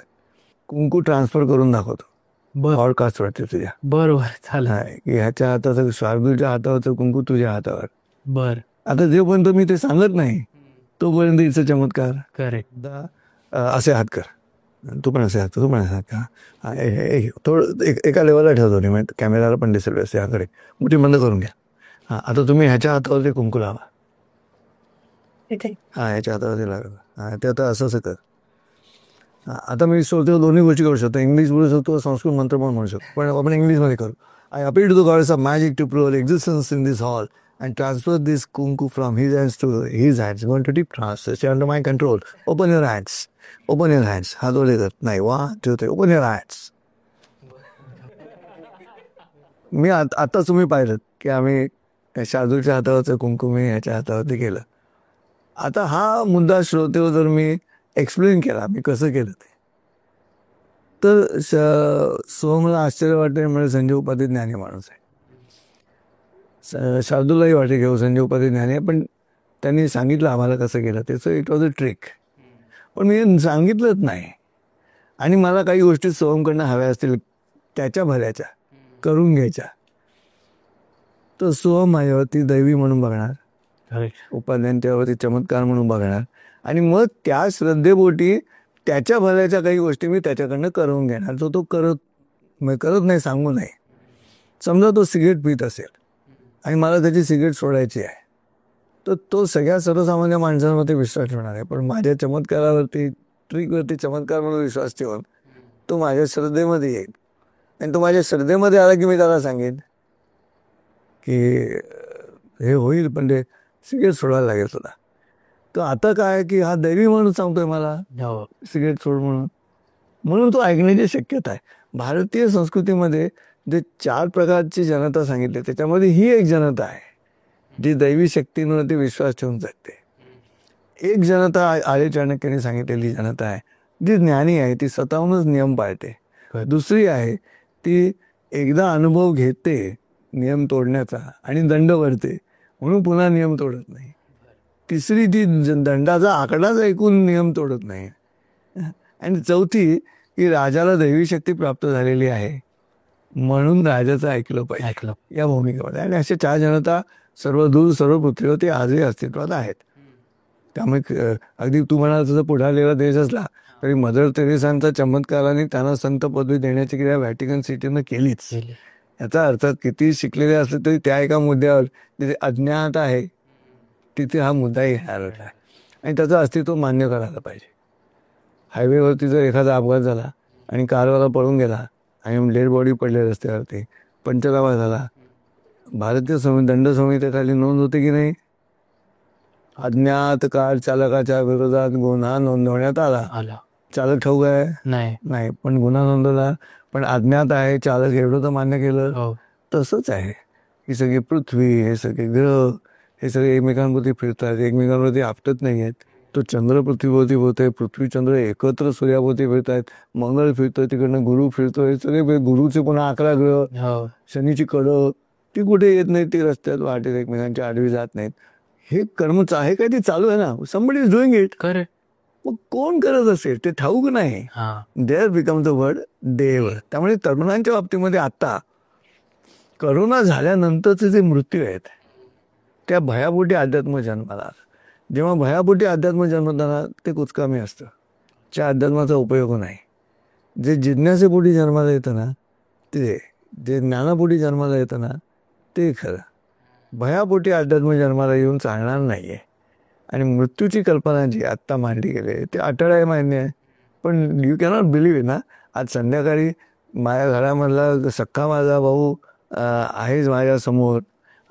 कुंकू ट्रान्सफर करून दाखवतो पॉडकास्टवरती तुझ्या. बरोबर, चालेल. नाही की ह्याच्या हाताचं, शार्दूलच्या हातावरचं कुंकू तुझ्या हातावर. बर. आता जोपर्यंत मी ते सांगत नाही तोपर्यंत इथं चमत्कार. करेक्ट. असे हात कर, तू पण असे हात कर, तू पण असे हात कर. हा, थोडं एका लेवलला ठेवतो नाही, म्हणजे कॅमेराला पण दिसेल व्यवस्थित. ह्याकडे मुठी बंद करून घ्या. हां, आता तुम्ही ह्याच्या हातावरती कुंकू लावा. हां, ह्याच्या हातावरती लावा. हां, ते आता असं कर. हां, आता मी सोडतो, दोन्ही गोष्टी करू शकतो, इंग्लिश बोलू शकतो, संस्कृत मंत्र पण म्हणू शकतो, पण आपण इंग्लिशमध्ये करू. I appeal to the gods of magic to prove existence in this hall and transfer this kunku from his hands to his hands. Going to deep trance. Stay under my control. Open your hands. Open your hands. हात ओले कर. नाही, 1 2 3. Open your hands. मी आता तुम्ही पाहिलं की आम्ही शार्दूलच्या हातावरचं कुंकू मी ह्याच्या हातावरती केलं. आता हा मुद्दा श्रोतेवर जर मी एक्सप्लेन केला मी कसं केलं ते, तर सोहमला आश्चर्य वाटते. म्हणजे संजय उपाध्ये ज्ञानी माणूस आहे. शार्दूललाही वाटे घेऊ संजय उपाध्ये ज्ञानी आहे, पण त्यांनी सांगितलं आम्हाला कसं केलं त्याचं. It was a trick. पण मी सांगितलंच नाही. आणि मला काही गोष्टी सोहमकडनं हव्या असतील त्याच्या भल्याच्या करून घ्यायच्या, तर सोहम माझ्यावरती दैवी म्हणून बघणार, उपाध्यांच्यावरती चमत्कार म्हणून बघणार, आणि मग त्या श्रद्धेपोटी त्याच्या भल्याच्या काही गोष्टी मी त्याच्याकडनं करून घेणार, जो तो करत नाही, सांगू नाही. समजा तो सिगरेट पित असेल आणि मला त्याची सिगरेट सोडायची आहे, तर तो सगळ्या सर्वसामान्य माणसांमध्ये विश्वास ठेवणार आहे, पण माझ्या चमत्कारावरती, ट्रिकवरती चमत्कार म्हणून विश्वास ठेवून तो माझ्या श्रद्धेमध्ये येईल. आणि तो माझ्या श्रद्धेमध्ये आला की मी त्याला सांगेन की हे होईल, पण ते सिगरेट सोडायला लागेल तुला. तर आता काय की हा दैवी म्हणून सांगतोय मला सिगरेट सोड म्हणून, म्हणून तो ऐकण्याची शक्यता आहे. भारतीय संस्कृतीमध्ये जे 4 प्रकारची जनता सांगितली त्याच्यामध्ये ही एक जनता आहे जी दैवी शक्तींवरती विश्वास ठेवून जगते. एक जनता आर्य चाणक्याने सांगितलेली जनता आहे जी ज्ञानी आहे, ती स्वतःहूनच नियम पाळते. दुसरी आहे ती एकदा अनुभव घेते नियम तोडण्याचा आणि दंड भरते, म्हणून पुन्हा नियम तोडत नाही. तिसरी ती दंडाचा आकडाच ऐकून नियम तोडत नाही. आणि चौथी की राजाला दैवी शक्ती प्राप्त झालेली आहे म्हणून राजाचं ऐकलं पाहिजे या भूमिकेमध्ये. आणि अशा 4 जनता सर्व दूर सर्व पृथ्वीवरती आजही अस्तित्वात आहेत. त्यामुळे अगदी तू म्हणाल तुझा पुढारलेला देश असला तरी मदर तेरेसांचा चमत्काराने त्यांना संत पदवी देण्याची क्रिया व्हॅटिकन सिटीनं केलीच. याचा अर्थ किती शिकलेले असले तरी त्या एका मुद्द्यावर जिथे अज्ञात आहे तिथे हा मुद्दाही घ्यायला आहे आणि त्याचं अस्तित्व मान्य करायला पाहिजे. हायवेवरती जर एखादा अपघात झाला आणि कारवाला पळून गेला आणि डेड बॉडी पडले रस्त्यावरती, पंचनामा झाला, भारतीय दंड संहितेखाली नोंद होते की नाही, अज्ञात कार चालकाच्या विरोधात गुन्हा नोंदवण्यात आला. चालक ठाऊक आहे नाही, पण गुन्हा नोंदवला, पण अज्ञात आहे चालक, एवढं तर मान्य केलं. तसंच आहे ही सगळी पृथ्वी, हे सगळे ग्रह, हे सगळे एकमेकांवरती फिरतात, एकमेकांवरती आपटत नाही आहेत. तो चंद्र पृथ्वीवरती होतोय, पृथ्वी चंद्र एकत्र सूर्याभोवती फिरत आहेत, मंगळ फिरतोय, तिकडनं गुरु फिरतोय, सगळे गुरुचे पुन्हा 11 ग्रह, शनीची कडक ती कुठे येत नाही, ती रस्त्यात वाटेत एकमेकांच्या आडवी जात नाहीत. हे कर्मच आहे काय, ते चालू आहे ना, समबडी इज डुईंग इट. मग कोण करत असेल ते ठाऊक नाही. देअर बिकम द वर्ड देव. त्यामुळे तरुणांच्या बाबतीमध्ये आता करोना झाल्यानंतरचे जे मृत्यू आहेत त्या भयापोटी अध्यात्म जन्माला, जेव्हा भयापोटी अध्यात्म जन्मताना ते कुचकामी असतं, त्या अध्यात्माचा उपयोग नाही. जे जिज्ञासेपोटी जन्माला येतं ना, ते जे ज्ञानापोटी जन्माला येतं ना ते खरं. भयापोटी अध्यात्म जन्माला येऊन चालणार नाही आहे. आणि मृत्यूची कल्पना जी आत्ता मांडली गेली आहे ते अटळ आहे, मान्य आहे, पण यू कॅनॉट बिलीव्ह ना. आज संध्याकाळी माझ्या घरामधला सख्खा माझा भाऊ आहेच माझ्यासमोर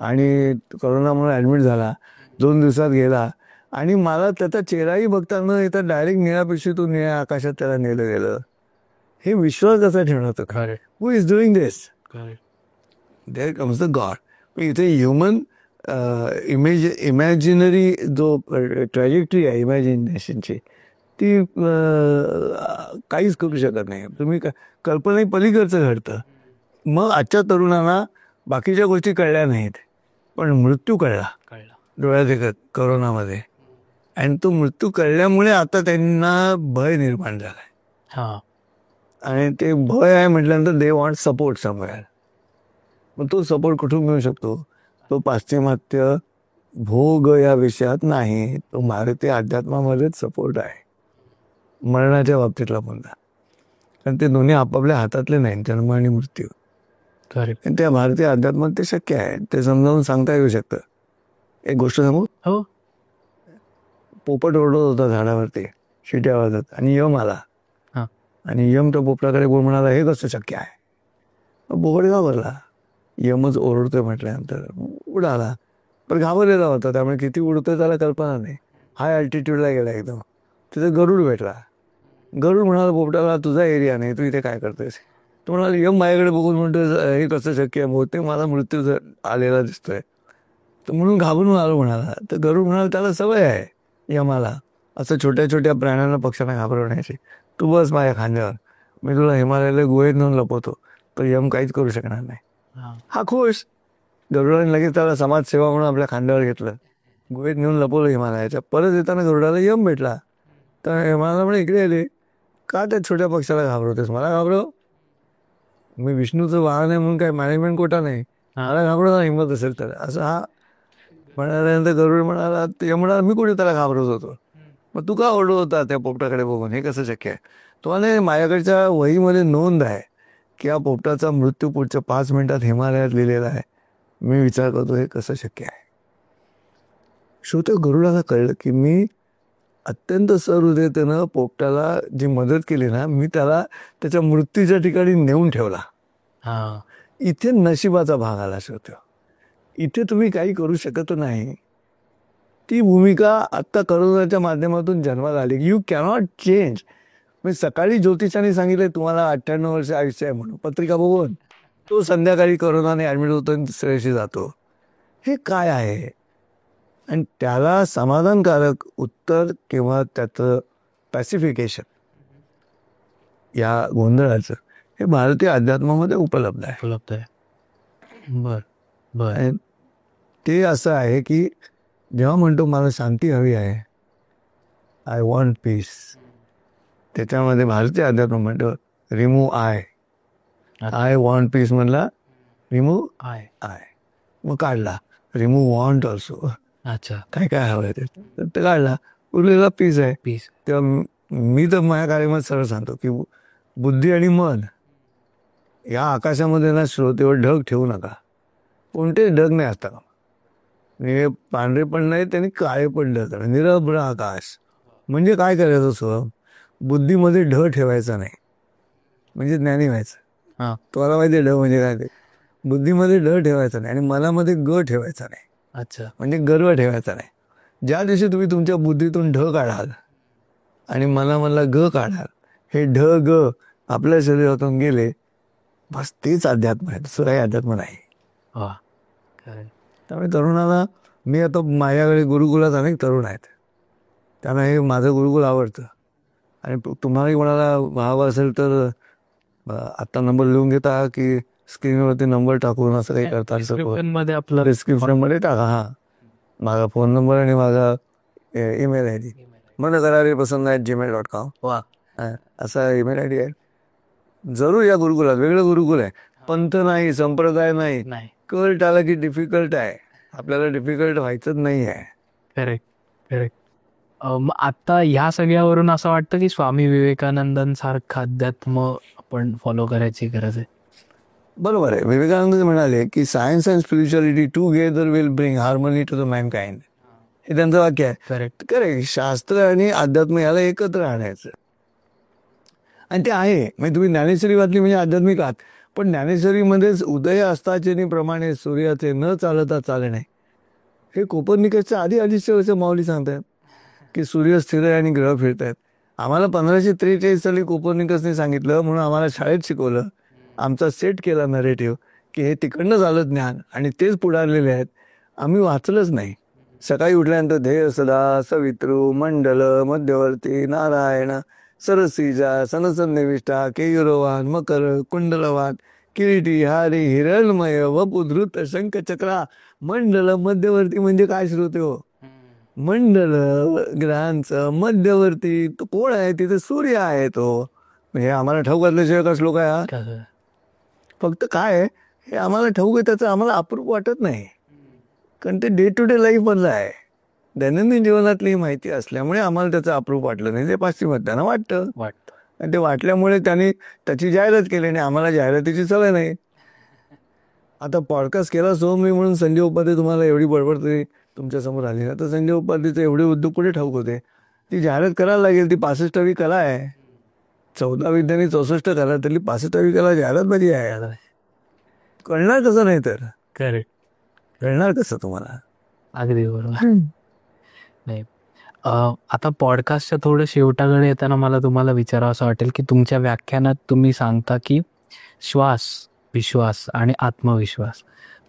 आणि करोनामुळे ॲडमिट झाला, 2 दिवसात गेला, आणि मला त्याचा चेहराही बघता न येता डायरेक्ट निळ्या पिशवीतून निळ्या आकाशात त्याला नेलं गेलं. हे विश्वास कसा ठेवणार होतं? Who is doing this? There comes the god. इथे ह्युमन इमॅजिनरी जो ट्रॅजेक्टरी आहे इमॅजिनेशनची ती काहीच करू शकत नाही. तुम्ही कल्पने पलीकडचं घडतं. मग आजच्या तरुणांना बाकीच्या गोष्टी कळल्या नाहीत, पण मृत्यू कळला डोळ्यात देखत करोनामध्ये. आणि तो मृत्यू कळल्यामुळे आता त्यांना भय निर्माण झालाय. हा, आणि ते भय आहे म्हटल्यानंतर दे वॉन्ट सपोर्ट समवेअर. मग तो सपोर्ट कुठून मिळू शकतो? तो पाश्चिमात्य भोग या विषयात नाही, तो भारतीय अध्यात्मामध्येच सपोर्ट आहे, मरणाच्या बाबतीतला मुद्दा. कारण ते दोन्ही आपापल्या हातातले नाहीत, जन्म आणि मृत्यू. करेक्ट. आणि त्या भारतीय अध्यात्मात ते शक्य आहे, ते समजावून सांगता येऊ शकतं. एक गोष्ट सांगू, हो, पोपट ओरडत होता झाडावरती शिट्या वाजत, आणि यम आला. हा, आणि यम त्या पोपटाकडे बोल म्हणाला, हे कसं शक्य आहे? मग पोपट घाबरला. यमच ओरडतोय म्हटल्यानंतर उडाला. पण घाबरलेला होता, त्यामुळे किती उडतोय त्याला कल्पना नाही. हाय अल्टिट्यूडला गेला एकदम. तिथे गरुड भेटला. गरुड म्हणाला पोपटाला, तुझा एरिया नाही, तू इथे काय करतोयस? तो म्हणाला, यम माझ्याकडे बघून म्हणतोय हे कसं शक्य आहे? बहुतेक मला मृत्यू आलेला दिसतोय, तर म्हणून घाबरून आलो म्हणाला. तर गरुड म्हणाला, त्याला सवय आहे यमाला असं छोट्या छोट्या प्राण्यांना पक्ष्यांना घाबरवण्याची. तू बस माझ्या खांद्यावर, मी तुला हिमालयाला गुहेत नेऊन लपवतो, तर यम काहीच करू शकणार नाही. हा खुश. गरुडाने लगेच त्याला समाजसेवा म्हणून आपल्या खांद्यावर घेतलं, गुहेत नेऊन लपवलं हिमालयाच्या. परत येताना गरुडाला यम भेटला. तर हिमालयाला म्हणे, इकडे आले का त्या छोट्या पक्षाला घाबरवतेस? मला घाबरव, मी विष्णूचं वाहन आहे म्हणून काय मॅनेजमेंट कोटा नाही, मला घाबरवता हिंमत असेल तर. असं हा म्हणाल्यानंतर गरुड म्हणाला, ते म्हणाला, मी कुठे त्याला घाबरत होतो, मग तू का ओरडत होता त्या पोपटाकडे बघून? हे कसं शक्य आहे? तुम्हाला माझ्याकडच्या वहीमध्ये नोंद आहे की हा पोपटाचा मृत्यू पुढच्या 5 मिनिटात हिमालयात लिहिलेला आहे. मी विचार करतो हे कसं शक्य आहे. श्रोते, गरुडाला कळलं की मी अत्यंत सहृदयतेनं पोपटाला जी मदत केली ना, मी त्याला त्याच्या मृत्यूच्या ठिकाणी नेऊन ठेवला. हा, इथे नशिबाचा भाग आला. श्रोते, इथे तुम्ही काही करू शकत नाही. ती भूमिका आत्ता करोनाच्या माध्यमातून जन्माला आली. You cannot change. मी सकाळी ज्योतिषाने सांगितलं तुम्हाला 98 वर्ष आयुष्य आहे म्हणून, पत्रिका बघून तो संध्याकाळी करोनाने ॲडमिट होतो आणि दुसऱ्याशी जातो. हे काय आहे? आणि त्याला समाधानकारक उत्तर किंवा त्याचं पॅसिफिकेशन या गोंधळाचं हे भारतीय अध्यात्मामध्ये उपलब्ध आहे. उपलब्ध आहे. बर बर. आणि ते असं आहे की जेव्हा म्हणतो मला शांती हवी आहे, आय वॉन्ट पीस, त्याच्यामध्ये भारतीय अध्यात्म म्हणतो रिमूव्ह आय वॉन्ट पीस म्हणला, रिमूव्ह आहे. मग काढला रिमूव्ह वॉन्ट ऑल्सो. अच्छा, काय काय हवं आहे ते काढला, उरलेला पीस आहे. पीस. तेव्हा मी तर माझ्या कार्यक्रमात सरळ सांगतो की बुद्धी आणि मन या आकाशामध्ये ना श्रोतेवर ढग ठेवू नका. कोणतेच ढग नाही असता का, हे पांढरे पण नाही त्यांनी काळे पण ढग, निरभ्र आकाश. म्हणजे काय करायचं असं, बुद्धीमध्ये ढ ठेवायचा नाही, म्हणजे ज्ञानी व्हायचं. हा, तुम्हाला माहिती आहे ढ म्हणजे काय? ते बुद्धीमध्ये ढ ठेवायचा नाही आणि मनामध्ये ग ठेवायचा नाही. अच्छा, म्हणजे गर्व ठेवायचा नाही. ज्या दिवशी तुम्ही तुमच्या बुद्धीतून ढ काढाल आणि मनामधला ग काढाल, हे ढ ग आपल्या शरीरातून गेले, बस तेच अध्यात्म आहे, दुसरं काही अध्यात्म नाही. वा, खरं. त्यामुळे तरुणाला, मी आता माझ्याकडे गुरुकुलात अनेक तरुण आहेत, त्यांना हे माझं गुरुकुल आवडतं. आणि तुम्हालाही कोणाला हवं असेल तर आत्ता नंबर लिहून घेता की स्क्रीनवरती नंबर टाकून असं काही करता? मध्ये आपलं डिस्क्रिप्शनमध्ये टाका. हां, माझा फोन नंबर आणि माझा ईमेल आय डी मनकरारीप्रसन्न@gmail.com. वा, असा ईमेल आय डी आहे. जरूर या गुरुकुलात, वेगळं गुरुकुल आहे, पंथ नाही, संप्रदाय नाही. नाही. कल्ट आला की डिफिकल्ट आहे, आपल्याला डिफिकल्ट व्हायचंच नाही आहे. Correct correct. आता ह्या सगळ्यावरून असं वाटतं की स्वामी विवेकानंदांसारखं अध्यात्म आपण फॉलो करायची गरज आहे. बरोबर आहे. विवेकानंद म्हणाले की science and spirituality together will bring harmony to the mankind. हे त्यांचं वाक्य आहे. करेक्ट. करेक्ट. शास्त्र आणि अध्यात्म याला एकत्र आणायचं, आणि ते आहे. म्हणजे तुम्ही ज्ञानेश्वरी वाचली म्हणजे आध्यात्मिक आहात, पण ज्ञानेश्वरीमध्येच उदय अस्ताचेनी प्रमाणे सूर्याचे न चालता चालणे, हे कोपर्निकसच्या आधी 250 वर्ष माऊली सांगतात की सूर्य स्थिर आहे आणि ग्रह फिरत आहेत. आम्हाला 1543 साली कोपर्निकसने सांगितलं, म्हणून आम्हाला शाळेत शिकवलं, आमचा सेट केला नरेटिव्ह की हे तिकडनं झालं ज्ञान आणि तेच पुढारलेले आहेत, आम्ही वाचलंच नाही. सकाळी उठल्यानंतर ध्येय सदा सवितृ मंडल मध्यवर्ती नारायण सरसीजा सनसन्निविष्टा केयुरवान मकर कुंडलवान किरीटी हारी हिरणमय वपुधृत शंखचक्रा मंडल मध्यवर्ती म्हणजे काय श्रोते हो? मंडल ग्रहांचं मध्यवर्ती तो कोण आहे? तिथे सूर्य आहे. तो हे आम्हाला ठाऊक असल्याशिवाय का श्लोक आहे हा? फक्त काय आहे हे आम्हाला ठाऊक आहे, त्याचं आम्हाला अप्रूप वाटत नाही, कारण ते डे टू डे लाईफ मधलं आहे, दैनंदिन जीवनातली माहिती असल्यामुळे आम्हाला त्याचं अप्रूप वाटलं नाही. ते पाश्चिमात्यांना वाटतं आणि ते वाटल्यामुळे त्यांनी त्याची जाहिरात केली आणि आम्हाला जाहिरातीची सवय नाही. आता पॉडकास्ट केला सो मी म्हणून संजय उपाध्ये तुम्हाला एवढी बडबड तरी तुमच्या समोर आली ना, तर संजय उपाध्येचे एवढे उद्योग कुठे ठाऊक होते? ती जाहिरात करायला लागेल. ती 65वी कला आहे. 14 विद्याने 64 कला, तरी 65वी कला जाहिरात मध्ये आहे. कळणार कसं? नाही तर करेक्ट, कळणार कसं तुम्हाला? अगदी बरोबर. नाही, आता पॉडकास्टच्या थोडं शेवटाकडे येताना मला तुम्हाला विचारावं असं वाटेल की तुमच्या व्याख्यानात तुम्ही सांगता की श्वास, विश्वास आणि आत्मविश्वास,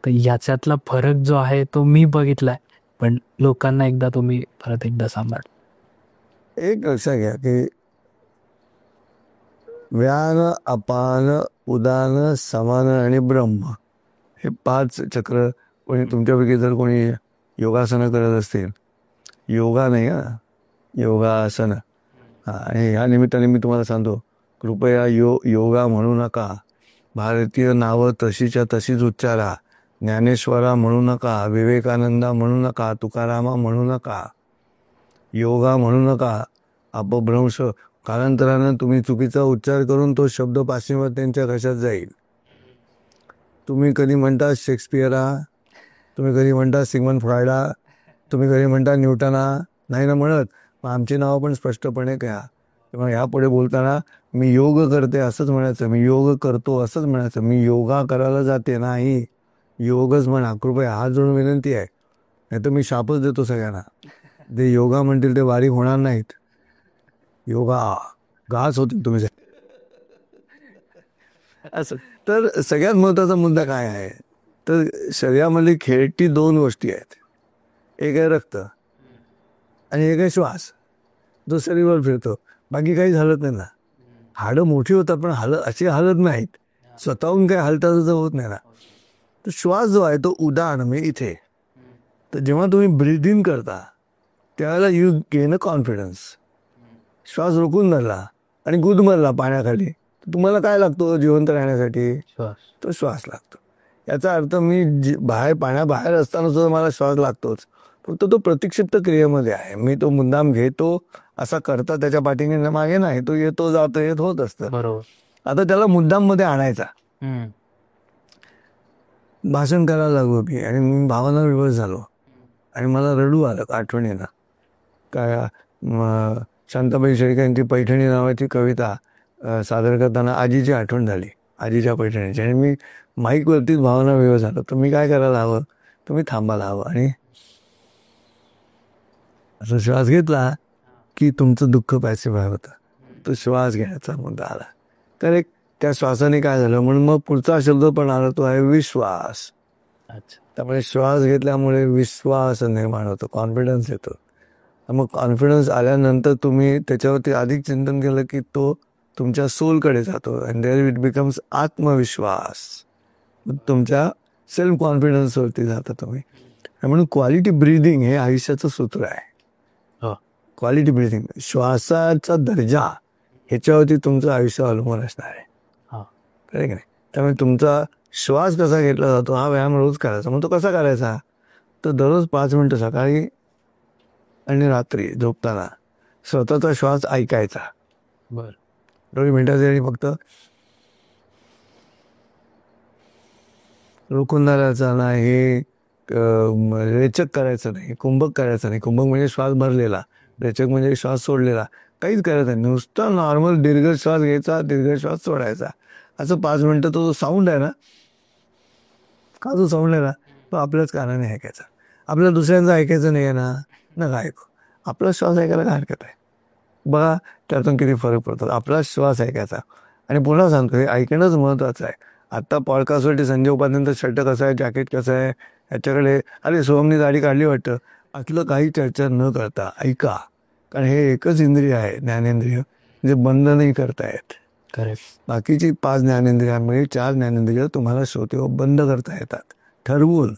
तर याच्यातला फरक जो आहे तो मी बघितलाय, पण लोकांना एकदा तुम्ही परत एकदा सांभाळ. एक लक्षात घ्या की व्यान अपान उदान समान आणि ब्रह्म हे 5 चक्र कोणी तुमच्यापैकी जर कोणी योगासनं करत असतील, योगा नाही हा, योगासन, आणि ह्या निमित्ताने मी तुम्हाला सांगतो, कृपया योगा म्हणू नका, भारतीय नावं तशीच्या तशीच उच्चारा, ज्ञानेश्वरा म्हणू नका, विवेकानंदा म्हणू नका, तुकारामा म्हणू नका, योगा म्हणू नका. अपभ्रंश, कालांतरानं तुम्ही चुकीचा उच्चार करून तो शब्द पाश्चिमात्यांच्या घशात जाईल. तुम्ही कधी म्हणता शेक्सपियरा, तुम्ही कधी म्हणता सिग्मंड फ्रॉइडा, तुम्ही कधी म्हणता न्यूटना, नाही ना म्हणत. मग आमची नावं पण स्पष्टपणे घ्या. तेव्हा ह्यापुढे बोलताना मी योग करते असंच म्हणायचं, मी योग करतो असंच म्हणायचं, मी योगा करायला जाते नाही, योगच म्हणा. कृपया हात जोडून विनंती आहे, नाही तर मी शापच देतो सगळ्यांना. जे योगा म्हणतील ते बारीक होणार नाहीत. योगा घास होतील तुम्ही. असं तर सगळ्यात महत्त्वाचा मुद्दा काय आहे, तर शरीरामध्ये खेळती 2 गोष्टी आहेत. एक आहे रक्त आणि एक आहे श्वास, जो शरीरावर फिरतो. बाकी काही हलत नाही ना. हाडं मोठी होतात पण अशी हलत नाहीत, स्वतःहून काही हालतात होत नाही ना. तर श्वास जो आहे तो उदाहरण मी इथे, तर जेव्हा तुम्ही ब्रीद इन करता त्यावेळेला यू गेन अ कॉन्फिडन्स. श्वास रोखून धरला आणि गुदमरला पाण्याखाली, तर तुम्हाला काय लागतो जिवंत राहण्यासाठी? श्वास. तो श्वास लागतो. याचा अर्थ मी पाण्याबाहेर असताना सुद्धा मला श्वास लागतोच, फक्त तो प्रतिक्षिप्त क्रियेमध्ये आहे. मी तो मुद्दाम घेतो असा करता त्याच्या पाठीने मागे नाही, तो येतो जातो येत होत असतं. बरोबर. आता त्याला मुद्दाम मध्ये आणायचा. भाषण करायला लागलो मी आणि मी भावना विवश झालो आणि मला रडू आलं आठवणीनं. काय शांताबाई शेळके यांची पैठणी नावाची कविता सादर करताना आजीची आठवण झाली, आजीच्या पैठणीची, आणि मी माईकवरतीच भावना विवश झालो. तर मी काय करायला हवं, तुम्ही थांबायला हवं आणि असं श्वास घेतला की तुमचं दुःख पॅसिफाय होतं. तो श्वास घेण्याचा मुद्दा आला. तर एक त्या श्वासाने काय झालं, म्हणून मग पुढचा शब्द पण आला, तो आहे विश्वास. अच्छा. त्यामुळे श्वास घेतल्यामुळे विश्वास निर्माण होतो, कॉन्फिडन्स येतो. मग कॉन्फिडन्स आल्यानंतर तुम्ही त्याच्यावरती अधिक चिंतन केलं की तो तुमच्या सोलकडे जातो अँड देअर इट बिकम्स आत्मविश्वास. तुमच्या सेल्फ कॉन्फिडन्सवरती जाता तुम्ही. म्हणून क्वालिटी ब्रीदिंग हे आयुष्याचं सूत्र आहे. क्वालिटी ब्रीदिंग, श्वासाचा दर्जा ह्याच्यावरती तुमचं आयुष्य अवलंबून असणार आहे. कळलं की नाही? त्यामुळे तुमचा श्वास कसा घेतला जातो हा व्यायाम रोज करायचा. मग तो कसा करायचा, तर दररोज 5 मिनिटं सकाळी आणि रात्री झोपताना स्वतःचा श्वास ऐकायचा. बरं. 2 मिनिटासाठी फक्त रोखून धरायचा नाही, रेचक करायचं नाही, कुंभक करायचं नाही. कुंभक म्हणजे श्वास भरलेला, रेचक म्हणजे श्वास सोडलेला. काहीच करायचं नाही, नुसता नॉर्मल दीर्घ श्वास घ्यायचा, दीर्घ श्वास सोडायचा. असं 5 मिनिटं. तो साऊंड आहे ना, का जो साऊंड आहे ना, तो आपल्याच कानाने ऐकायचा. आपल्याला दुसऱ्यांचं ऐकायचं नाही आहे ना, नका ऐकू. आपला श्वास ऐकायला काय हरकत आहे? बघा त्यातून किती फरक पडतो. आपला श्वास ऐकायचा. आणि पुन्हा सांगतो, हे ऐकणंच महत्त्वाचं आहे. आत्ता पॉडकास्टसाठी संजय उपाध्यायांचा शर्ट कसा आहे, जॅकेट कसं आहे, ह्याच्याकडे अरे सोहमनी दाढी काढली वाटतं, असलं काही चर्चा न करता ऐका. कारण हे एकच इंद्रिय आहे, ज्ञानेंद्रिय, जे बंद नाही करतायत. करेक्ट. बाकीची 5 ज्ञानेंद्रियांमध्ये 4 ज्ञानेंद्रिय तुम्हाला श्रोते बंद करता येतात ठरवून.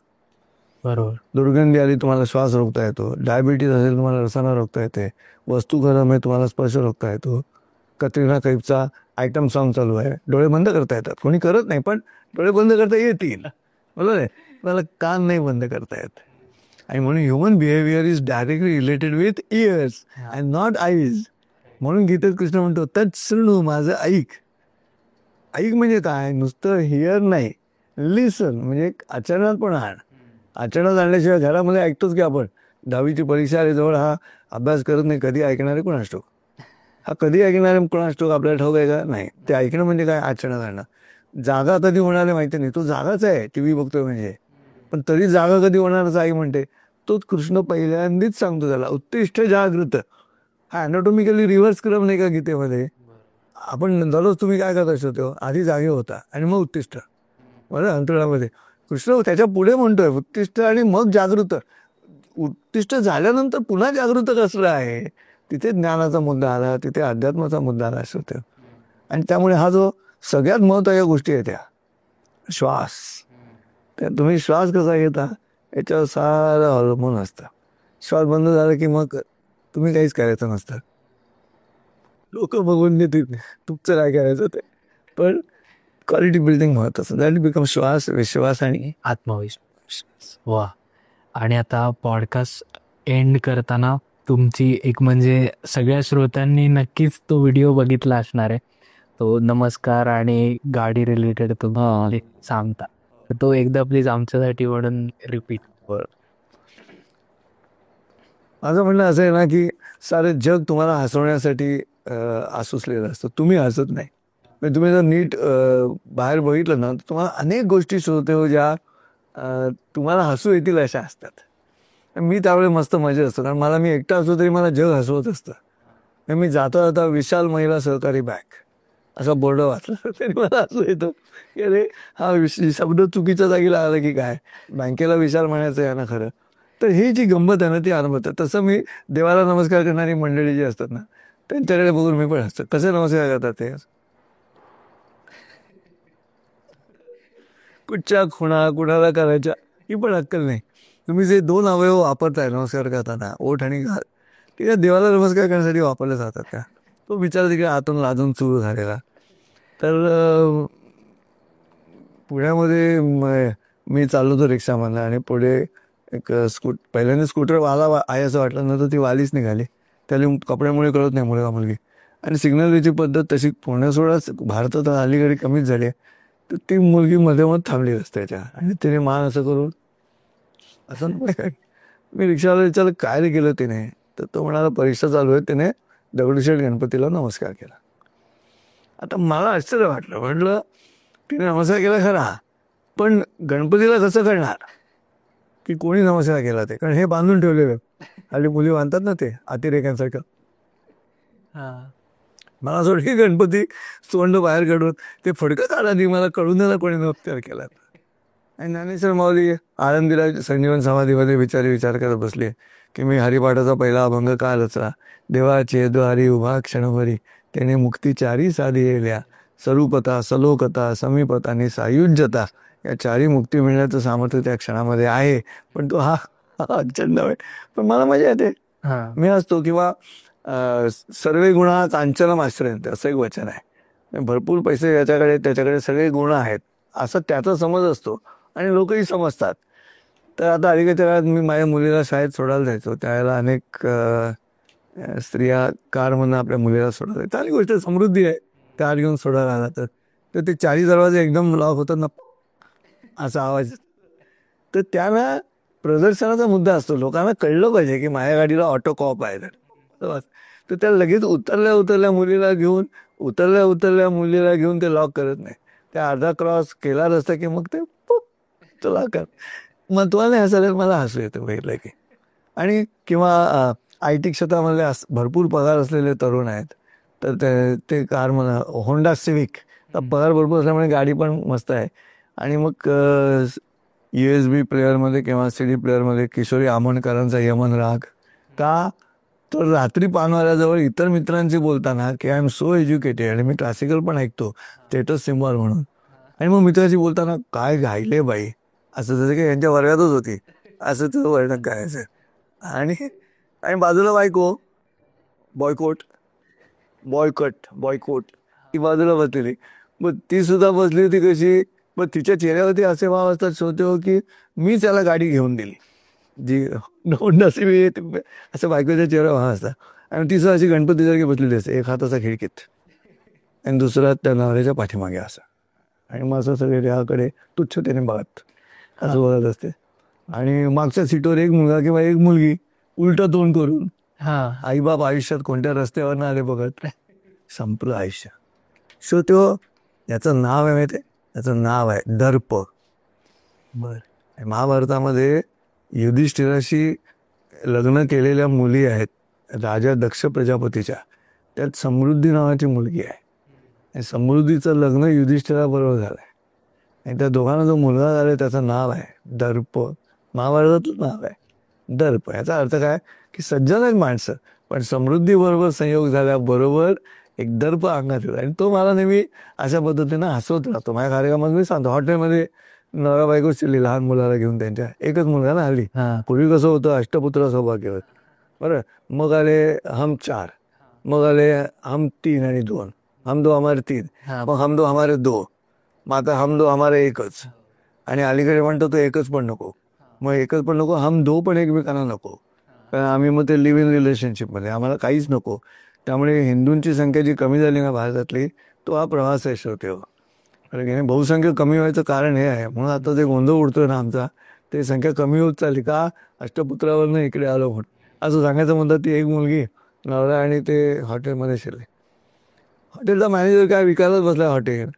बरोबर. दुर्गंधी आली तुम्हाला श्वास रोखता येतो, डायबिटीज असेल तुम्हाला रसायनं रोखता येते, वस्तू गरम आहे तुम्हाला स्पर्श रोखता येतो, कतरिना कैफचा आयटम सॉन्ग चालू आहे, डोळे बंद करता येतात. कोणी करत नाही पण डोळे बंद करता येतील, बरोबर आहे. मला कान नाही बंद करता येत. आणि म्हणून human behaviour is directly related with years and not eyes. म्हणून गीतेत कृष्ण म्हणतो तत् शृणु, माझं ऐक. ऐक म्हणजे काय, नुसतं हिअर नाही, लिसन म्हणजे आचरणात पण आण. आचरणात आणल्याशिवाय घरामध्ये ऐकतोच की आपण. 10वीची परीक्षा आली जवळ, हा अभ्यास करत नाही, कधी ऐकणारे कोणास ठाऊक. हा कधी ऐकणारे कोणास ठाऊक आपल्याला ठाऊक आहे का, नाही. ते ऐकणं म्हणजे काय, आचरणात आणणं. जागा कधी होणार आहे माहिती नाही, तो जागाच आहे टी व्ही बघतोय म्हणजे, पण तरी जागा कधी होणारच आई म्हणते. तोच कृष्ण पहिल्यांदाच सांगतो त्याला, उत्तिष्ठ जागृत. हा अॅनाटॉमिकली रिव्हर्स क्रम नाही का गीतेमध्ये. आपण दररोज तुम्ही काय करत असतो, आधी जागे होता आणि मग उत्तिष्ठ, बरं अंतराळामध्ये. कृष्ण त्याच्या पुढे म्हणतोय उत्तिष्ठ आणि मग जागृत. उत्तिष्ठ झाल्यानंतर पुन्हा जागृत कसलं आहे, तिथे ज्ञानाचा मुद्दा आला, तिथे अध्यात्माचा मुद्दा आला असतो. आणि त्यामुळे हा जो सगळ्यात महत्त्वाच्या गोष्टी आहेत त्या श्वास, त्या तुम्ही श्वास कसा घेता याच्यावर सारं अवलंबून असतं. श्वास बंद झाला की मग तुम्ही काहीच करायचं नसतं, लोक बघून देतील तुमचं काय करायचं ते. पण क्वालिटी बिल्डिंग महत्त्वाचं, दॅट बिकम श्वास, विश्वास आणि आत्मविश्वास. वा. आणि आता पॉडकास्ट एंड करताना तुमची एक म्हणजे सगळ्या श्रोत्यांनी नक्कीच तो व्हिडिओ बघितला असणार आहे, तो नमस्कार आणि गाडी रिलेटेड तुम्ही सांगता, तर तो एकदा प्लीज आमच्यासाठी म्हणून रिपीट. माझं म्हणणं असं आहे ना की सारं जग तुम्हाला हसवण्यासाठी आसुसलेलं असतं, तुम्ही हसत नाही. म्हणजे तुम्ही जर नीट बाहेर बघितलं ना तर तुम्हाला अनेक गोष्टी शोधते हो ज्या तुम्हाला हसू येतील अशा असतात. मी त्यावेळी मस्त मजा असतो, कारण मला, मी एकटा असलो तरी मला जग हसवत असतं. मी जाता जाता विशाल महिला सहकारी बँक असा बोर्ड वाचला तरी मला हसू येतं की अरे हा शब्द चुकीच्या जागी लागला की काय, बँकेला विशाल म्हणायचं आहे ना खरं. तर ही जी गंमत आहे ना ती अनुभवत. तसं मी देवाला नमस्कार करणारी मंडळी जी असतात ना त्यांच्याकडे बघून मी पण हसतो. कसे नमस्कार करतात ते, कुठच्या खुणा कुणाला करायच्या ही पण अक्कल नाही. तुम्ही जे 2 अवयव वापरताय नमस्कार करताना, ओठ आणि घाल, ते काय देवाला नमस्कार करण्यासाठी वापरले जातात का. तो बिचारा तिकडे आतून लाजून चूर झालेला. तर पुण्यामध्ये मी चाललो होतो रिक्षामधला आणि पुढे एक पहिल्यांदा स्कूटर वाला आहे असं वाटलं, नंतर ती वालीच निघाली. त्याला कपड्यामुळे कळत नाही मुलगा मुलगी. आणि सिग्नलची पद्धत तशी पुण्यासोडाच भारतात अलीकडे कमीच झाली आहे. तर ती मुलगी मध्ये मध्ये थांबली रस्त्याच्या आणि तिने मान असं करून, असं नाही काय, मी रिक्षावाला विचारलं काय रे केलं तिने, तर तो म्हणाला परीक्षा चालू आहे, तिने दगडूशेठ गणपतीला नमस्कार केला. आता मला आश्चर्य वाटलं, म्हटलं तिने नमस्कार केला खरा, पण गणपतीला कसं करणार की कोणी नमस्कार केला ते, कारण हे बांधून ठेवलेलं हल्ली मुली बांधतात ना ते अतिरेक्यांसारखं. मला असं वाटतं की गणपती सोंड बाहेर काढून ते फडकं काढा, मला कळून द्यायला कोणी नमस्कार केला. आणि ज्ञानेश्वर माऊली आळंदीला संजीवन समाधीमध्ये विचार करत बसले की मी हरिपाठाचा पहिला अभंग का रचला, देवाचे द्वारी उभा क्षणभरी, त्याने मुक्ती चारी साधी येल्या, स्वरूपता सलोकता समीपता आणि सायुज्यता, या चारी मुक्ती मिळण्याचं सामर्थ्य त्या क्षणामध्ये आहे. पण तो हा छंद आहे. पण मला मजा येते, मी असतो. किंवा सर्वे गुणा कांचनम आश्रयंते असं एक वचन आहे. भरपूर पैसे याच्याकडे त्याच्याकडे सगळे गुण आहेत असं त्याचा समज असतो आणि लोकही समजतात. तर आता अलीकडच्या काळात मी माझ्या मुलीला शाळेत सोडायला जायचो, त्यावेळेला अनेक स्त्रिया कारमधून आपल्या मुलीला सोडायला, चांगली गोष्ट, समृद्धी आहे. कार घेऊन सोडायला आला तर ते 40 दरवाजे एकदम लॉक होतात ना असा आवाज. तर त्याला प्रदर्शनाचा मुद्दा असतो, लोकांना कळलं पाहिजे की माझ्या गाडीला ऑटो कॉप आहे. तर त्याला लगेच उतरल्या मुलीला घेऊन ते लॉक करत नाही. त्या अर्धा क्रॉस केला रस्ता की मग ते तुला कर. मग तुम्हाला हसायला मला हसू येतं बघितलं की. आणि किंवा IT क्षेत्रामधले भरपूर पगार असलेले तरुण आहेत, तर ते कार म्हणा होंडा सिविक तर पगार भरपूर असल्यामुळे गाडी पण मस्त आहे. आणि मग USB प्लेअरमध्ये किंवा CD प्लेअरमध्ये किशोरी आमोणकरांचा यमन राग. का तर रात्री पानवाल्याजवळ इतर मित्रांशी बोलताना की आय एम सो एज्युकेटेड आणि मी क्लासिकल पण ऐकतो स्टेटस सिम्बॉल म्हणून. आणि मग मित्राशी बोलताना काय गायले बाई, असं जसं की यांच्या वर्गातच होती असं तुझं वर्णन करायचं. आणि आणि बाजूला बायको बॉयकोट बॉयकोट ती बाजूला बसलेली. मग ती सुद्धा बसली होती कशी, मग तिच्या चेहऱ्यावरती असे भाव असतात श्रोते हो की मी त्याला गाडी घेऊन दिली जी नसिबी असं बायकोच्या चेहऱ्यावर भाव असतात. आणि ती सुद्धा अशी गणपतीसारखी बसलेली असते, एक हात असा खिडकीत आणि दुसरा त्या नवऱ्याच्या पाठीमागे असा. आणि मग असं सगळे देहाकडे तुच्छतेने बघत असं बघत असते. आणि मागच्या सीटवर एक मुलगा किंवा एक मुलगी उलटं तोंड करून. आईबाप आयुष्यात कोणत्या रस्त्यावर ना आले बघत संपलं आयुष्य. सो तो याचं नाव आहे माहिती आहे, याचं नाव आहे दर्प. बरं, महाभारतामध्ये युधिष्ठिराशी लग्न केलेल्या मुली आहेत राजा दक्ष प्रजापतीच्या, त्यात समृद्धी नावाची मुलगी आहे. आणि समृद्धीचं लग्न युधिष्ठिराबरोबर झालं आहे. आणि त्या दोघांना जो मुलगा झाला त्याचं नाव आहे दर्प. महाभारतातलं नाव आहे दर्प. याचा अर्थ काय की सज्जन आहेत माणसं, पण समृद्धीबरोबर संयोग झाल्याबरोबर एक दर्प अंगात येतो. आणि तो मला नेहमी अशा पद्धतीनं हसवत राहतो. माझ्या कार्यक्रमात मी सांगतो, हॉटेलमध्ये नवरा बायको चिरली लहान मुलाला घेऊन, त्यांच्या एकच मुलगा ना हल्ली. पूर्वी कसं होतं अष्टपुत्र सौभाग्यवत. बरं, मग आले हम 4, मग आले हम 3 आणि 2, हम 2 हमारे 3, मग हम 2 हमारे 2, मग आता हम 2 हमारे 1च. आणि अलीकडे म्हणतो तो एकच पण नको, मग एकच पण नको, हम 2 पण एकमेकांना नको. कारण आम्ही मग ते लिव्ह इन रिलेशनशिपमध्ये, आम्हाला काहीच नको. त्यामुळे हिंदूंची संख्या जी कमी झाली ना भारतातली, तो हा प्रवास आहे श्रोते. कारण बहुसंख्य कमी व्हायचं कारण हे आहे. म्हणून आता जे गोंधळ उडतोय ना आमचा, ते संख्या कमी होत चालली का अष्टपुत्रावरनं इकडे आलो म्हणून. असं सांगायचं म्हणतात, ती एक मुलगी नवरा आणि ते हॉटेलमध्ये शिरले. हॉटेलचा मॅनेजर काय विकायलाच बसला हॉटेल.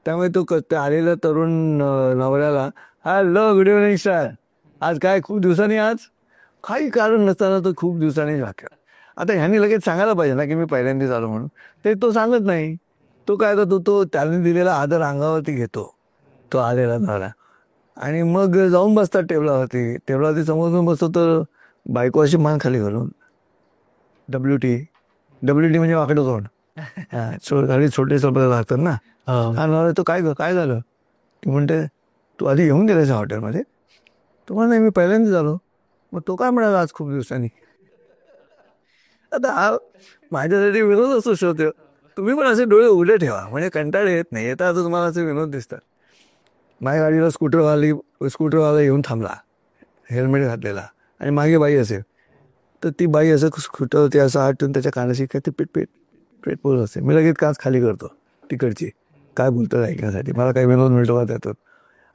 त्यामुळे तो आलेल्या तरुण नवऱ्याला हॅलो गुड इव्हनिंग सर, आज काय खूप दिवसांनी, आज काही कारण नसताना तो खूप दिवसांनी वाक्य. आता ह्यांनी लगेच सांगायला पाहिजे ना की मी पहिल्यांदाच आलो म्हणून, ते तो सांगत नाही. तो काय करतो, तो त्याने दिलेला आदर अंगावरती घेतो तो आलेला नवरा. आणि मग जाऊन बसतात टेबलावरती समोरून बसतो. तर बायको अशी मान खाली घालून WT म्हणजे वाकडं तोंड. खाली छोटे सोपे लागतात ना. हा नवरा तो काय झालं की म्हणते, तू आधी येऊन गेलायचं हॉटेलमध्ये. तुम्हाला नाही, मी पहिल्यांदाच आलो. मग तो काय म्हणाला, आज खूप दिवसांनी. आता हा माझ्यासाठी विनोद असू शकतो. तुम्ही पण असे डोळे उघडे ठेवा, म्हणजे कंटाळे येत नाही. येता आता तुम्हाला असे विनोद दिसतात. माझ्या गाडीला स्कूटरवाला येऊन थांबला, हेल्मेट घातलेला, आणि मागे बाई असेल. तर ती बाई असं स्कूटरवरती असं हात ठेवून त्याच्या कानाशी काय ते पेट बोलत असते. मी लगेच काच खाली करतो तिकडची, काय बोलतात ऐकण्यासाठी, मला काही विनोद मिळतो का त्यातून.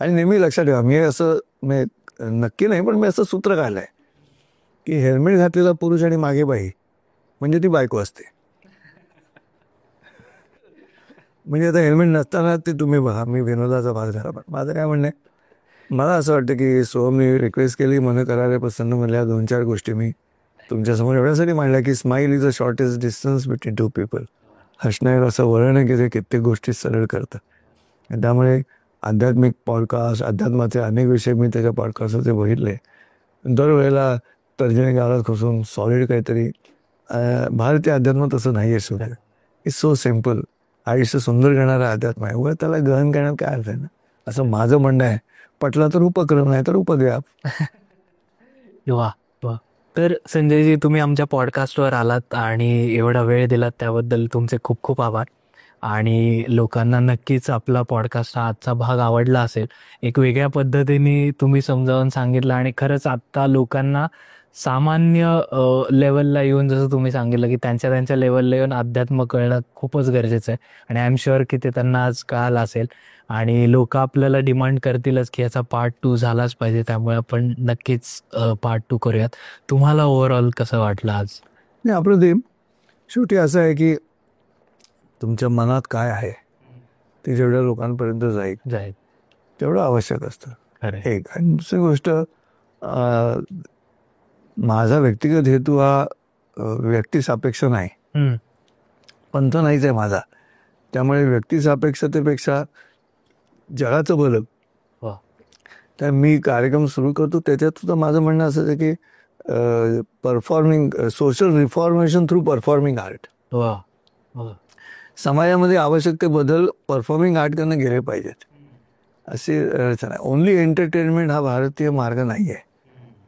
आणि नेहमी लक्षात ठेवा, मी असं नक्की नाही, पण मी असं सूत्र काढलं आहे की हेल्मेट घातलेला पुरुष आणि मागे बाई म्हणजे ती बायको असते. म्हणजे आता हेल्मेट नसताना ते तुम्ही बघा, मी विनोदाचा भाग झाला. पण माझं काय म्हणणं आहे, मला असं वाटतं की सोहमने रिक्वेस्ट केली, मन करायला प्रसन्न म्हणल्या 2-4 गोष्टी मी तुमच्यासमोर एवढ्यासाठी मांडल्या की smile is a shortest distance between 2 people. हसण्यावर असं वळण आहे की ते कित्येक गोष्टी सरळ करतं. त्यामुळे आध्यात्मिक पॉडकास्ट, अध्यात्माचे अनेक विषय मी त्याच्या पॉडकास्टचे बघितले. दरवेळेला तर्जनी गावात खोसून सॉलिड काहीतरी. भारतीय अध्यात्म तसं नाही आहे सुद्धा. It's so simple. आयुष्य सुंदर करणारा अध्यात्म आहे. उगाच त्याला गहन करण्यात काय अर्थ आहे ना, असं माझं म्हणणं आहे. पटला तर उपक्रम, नाही तर उपद्व्याप. वा वा. तर संजयजी, तुम्ही आमच्या पॉडकास्टवर आलात आणि एवढा वेळ दिलात त्याबद्दल तुमचे खूप खूप आभार. आणि लोकांना नक्कीच आपला पॉडकास्ट हा आजचा भाग आवडला असेल. एक वेगळ्या पद्धतीने तुम्ही समजावून सांगितलं आणि खरंच आत्ता लोकांना सामान्य लेवलला येऊन, जसं तुम्ही सांगितलं की त्यांच्या लेवलला येऊन अध्यात्म कळणं खूपच गरजेचं आहे. आणि आय एम शुअर की ते त्यांना आज कळालं असेल आणि लोक आपल्याला डिमांड करतीलच की याचा पार्ट 2 झालाच पाहिजे. त्यामुळे आपण नक्कीच पार्ट 2 करूयात. तुम्हाला ओव्हरऑल कसं वाटलं आज? नाही, अप्रतिम. शेवटी असं आहे की तुमच्या मनात काय आहे ते जेवढ्या लोकांपर्यंत जाईल तेवढं आवश्यक असतं. एक. आणि दुसरी गोष्ट, माझा व्यक्तिगत हेतू हा व्यक्तिसापेक्ष नाही, पंथ नाहीच आहे माझा. त्यामुळे व्यक्तिसापेक्षतेपेक्षा जगाचं भलं. वा. तर मी कार्यक्रम सुरू करतो त्याच्यात सुद्धा माझं म्हणणं असं आहे की performing social reformation through performing art. वा वा. समाजामध्ये आवश्यक ते बदल परफॉर्मिंग आर्टकडनं गेले पाहिजेत अशी रचना. ओन्ली एंटरटेनमेंट हा भारतीय मार्ग नाही आहे.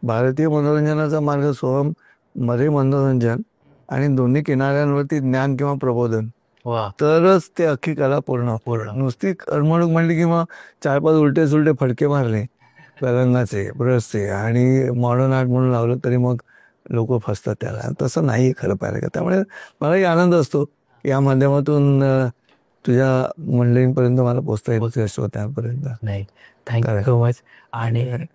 भारतीय मनोरंजनाचा मार्ग सोहम मध्ये मनोरंजन आणि दोन्ही किनाऱ्यांवरती ज्ञान किंवा प्रबोधन, वा. तरच ते अख्खी कला पूर्ण. नुसती करमणूक म्हणली की मग 4-5 उलटे सुलटे फडके मारले रंगाचे ब्रशचे आणि मॉडर्न आर्ट म्हणून लावलं तरी मग लोक फसतात त्याला. तसं नाही खरं पाहिलं का. त्यामुळे मलाही आनंद असतो या माध्यमातून तुझ्या मंडळींपर्यंत मला पोचता येईल, श्रोत्यांपर्यंत. नाही, थँक्यू सो मच. आणि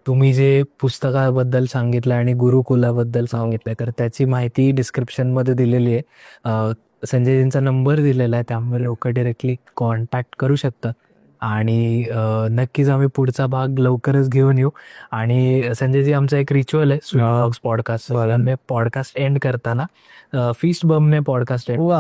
तुम्ही जे पुस्तकाबद्दल सांगितलं आणि गुरुकुलाबद्दल सांगितलं तर त्याची माहिती डिस्क्रिप्शनमध्ये दिलेली आहे. संजयजींचा नंबर दिलेला आहे, त्यामुळे लोक डायरेक्टली कॉन्टॅक्ट करू शकतात. आणि नक्कीच आम्ही पुढचा भाग लवकरच घेऊन येऊ. आणि संजयजी, आमचा एक रिच्युअल आहे स्वीट पॉडकास्ट. पॉडकास्ट एंड करताना फिस्ट बमने पॉडकास्ट एंड.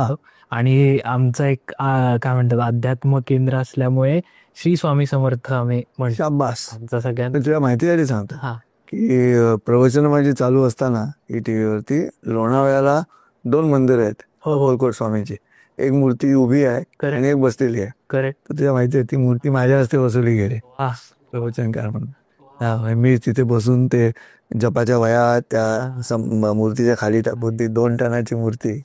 आणि आमचा एक काय म्हणतात अध्यात्म केंद्र असल्यामुळे श्री स्वामी समर्थ आम्ही म्हणतो. शाबास. आमचा सगळ्यांना तुझ्या माहितीसाठी सांगतो हा की प्रवचन माझी चालू असताना टीव्हीवरती लोणावळ्याला 2 मंदिर आहेत होळकर स्वामींची. एक मूर्ती उभी आहे आणि एक बसलेली आहे. करेक्ट. तर तुझ्या माहिती आहे ती मूर्ती माझ्या हस्ते बसवली गेली प्रवचनकार म्हणून. मी तिथे बसून ते जपाच्या वया त्या मूर्तीच्या खाली टाकून ती 2 टनाची मूर्ती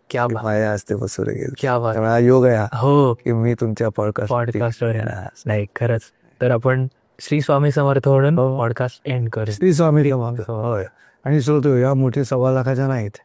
क्या माझ्या हस्ते बसवली गेली. क्या बात. त्यामुळे हा योग आहे हो की मी तुमच्या पॉडकास्टवर नाही खरंच. तर आपण श्री स्वामी समर्थ म्हणून पॉडकास्ट एंड करू. श्री स्वामी होय. आणि श्रोते या मोठे 1.25 लाखाच्या नाहीत.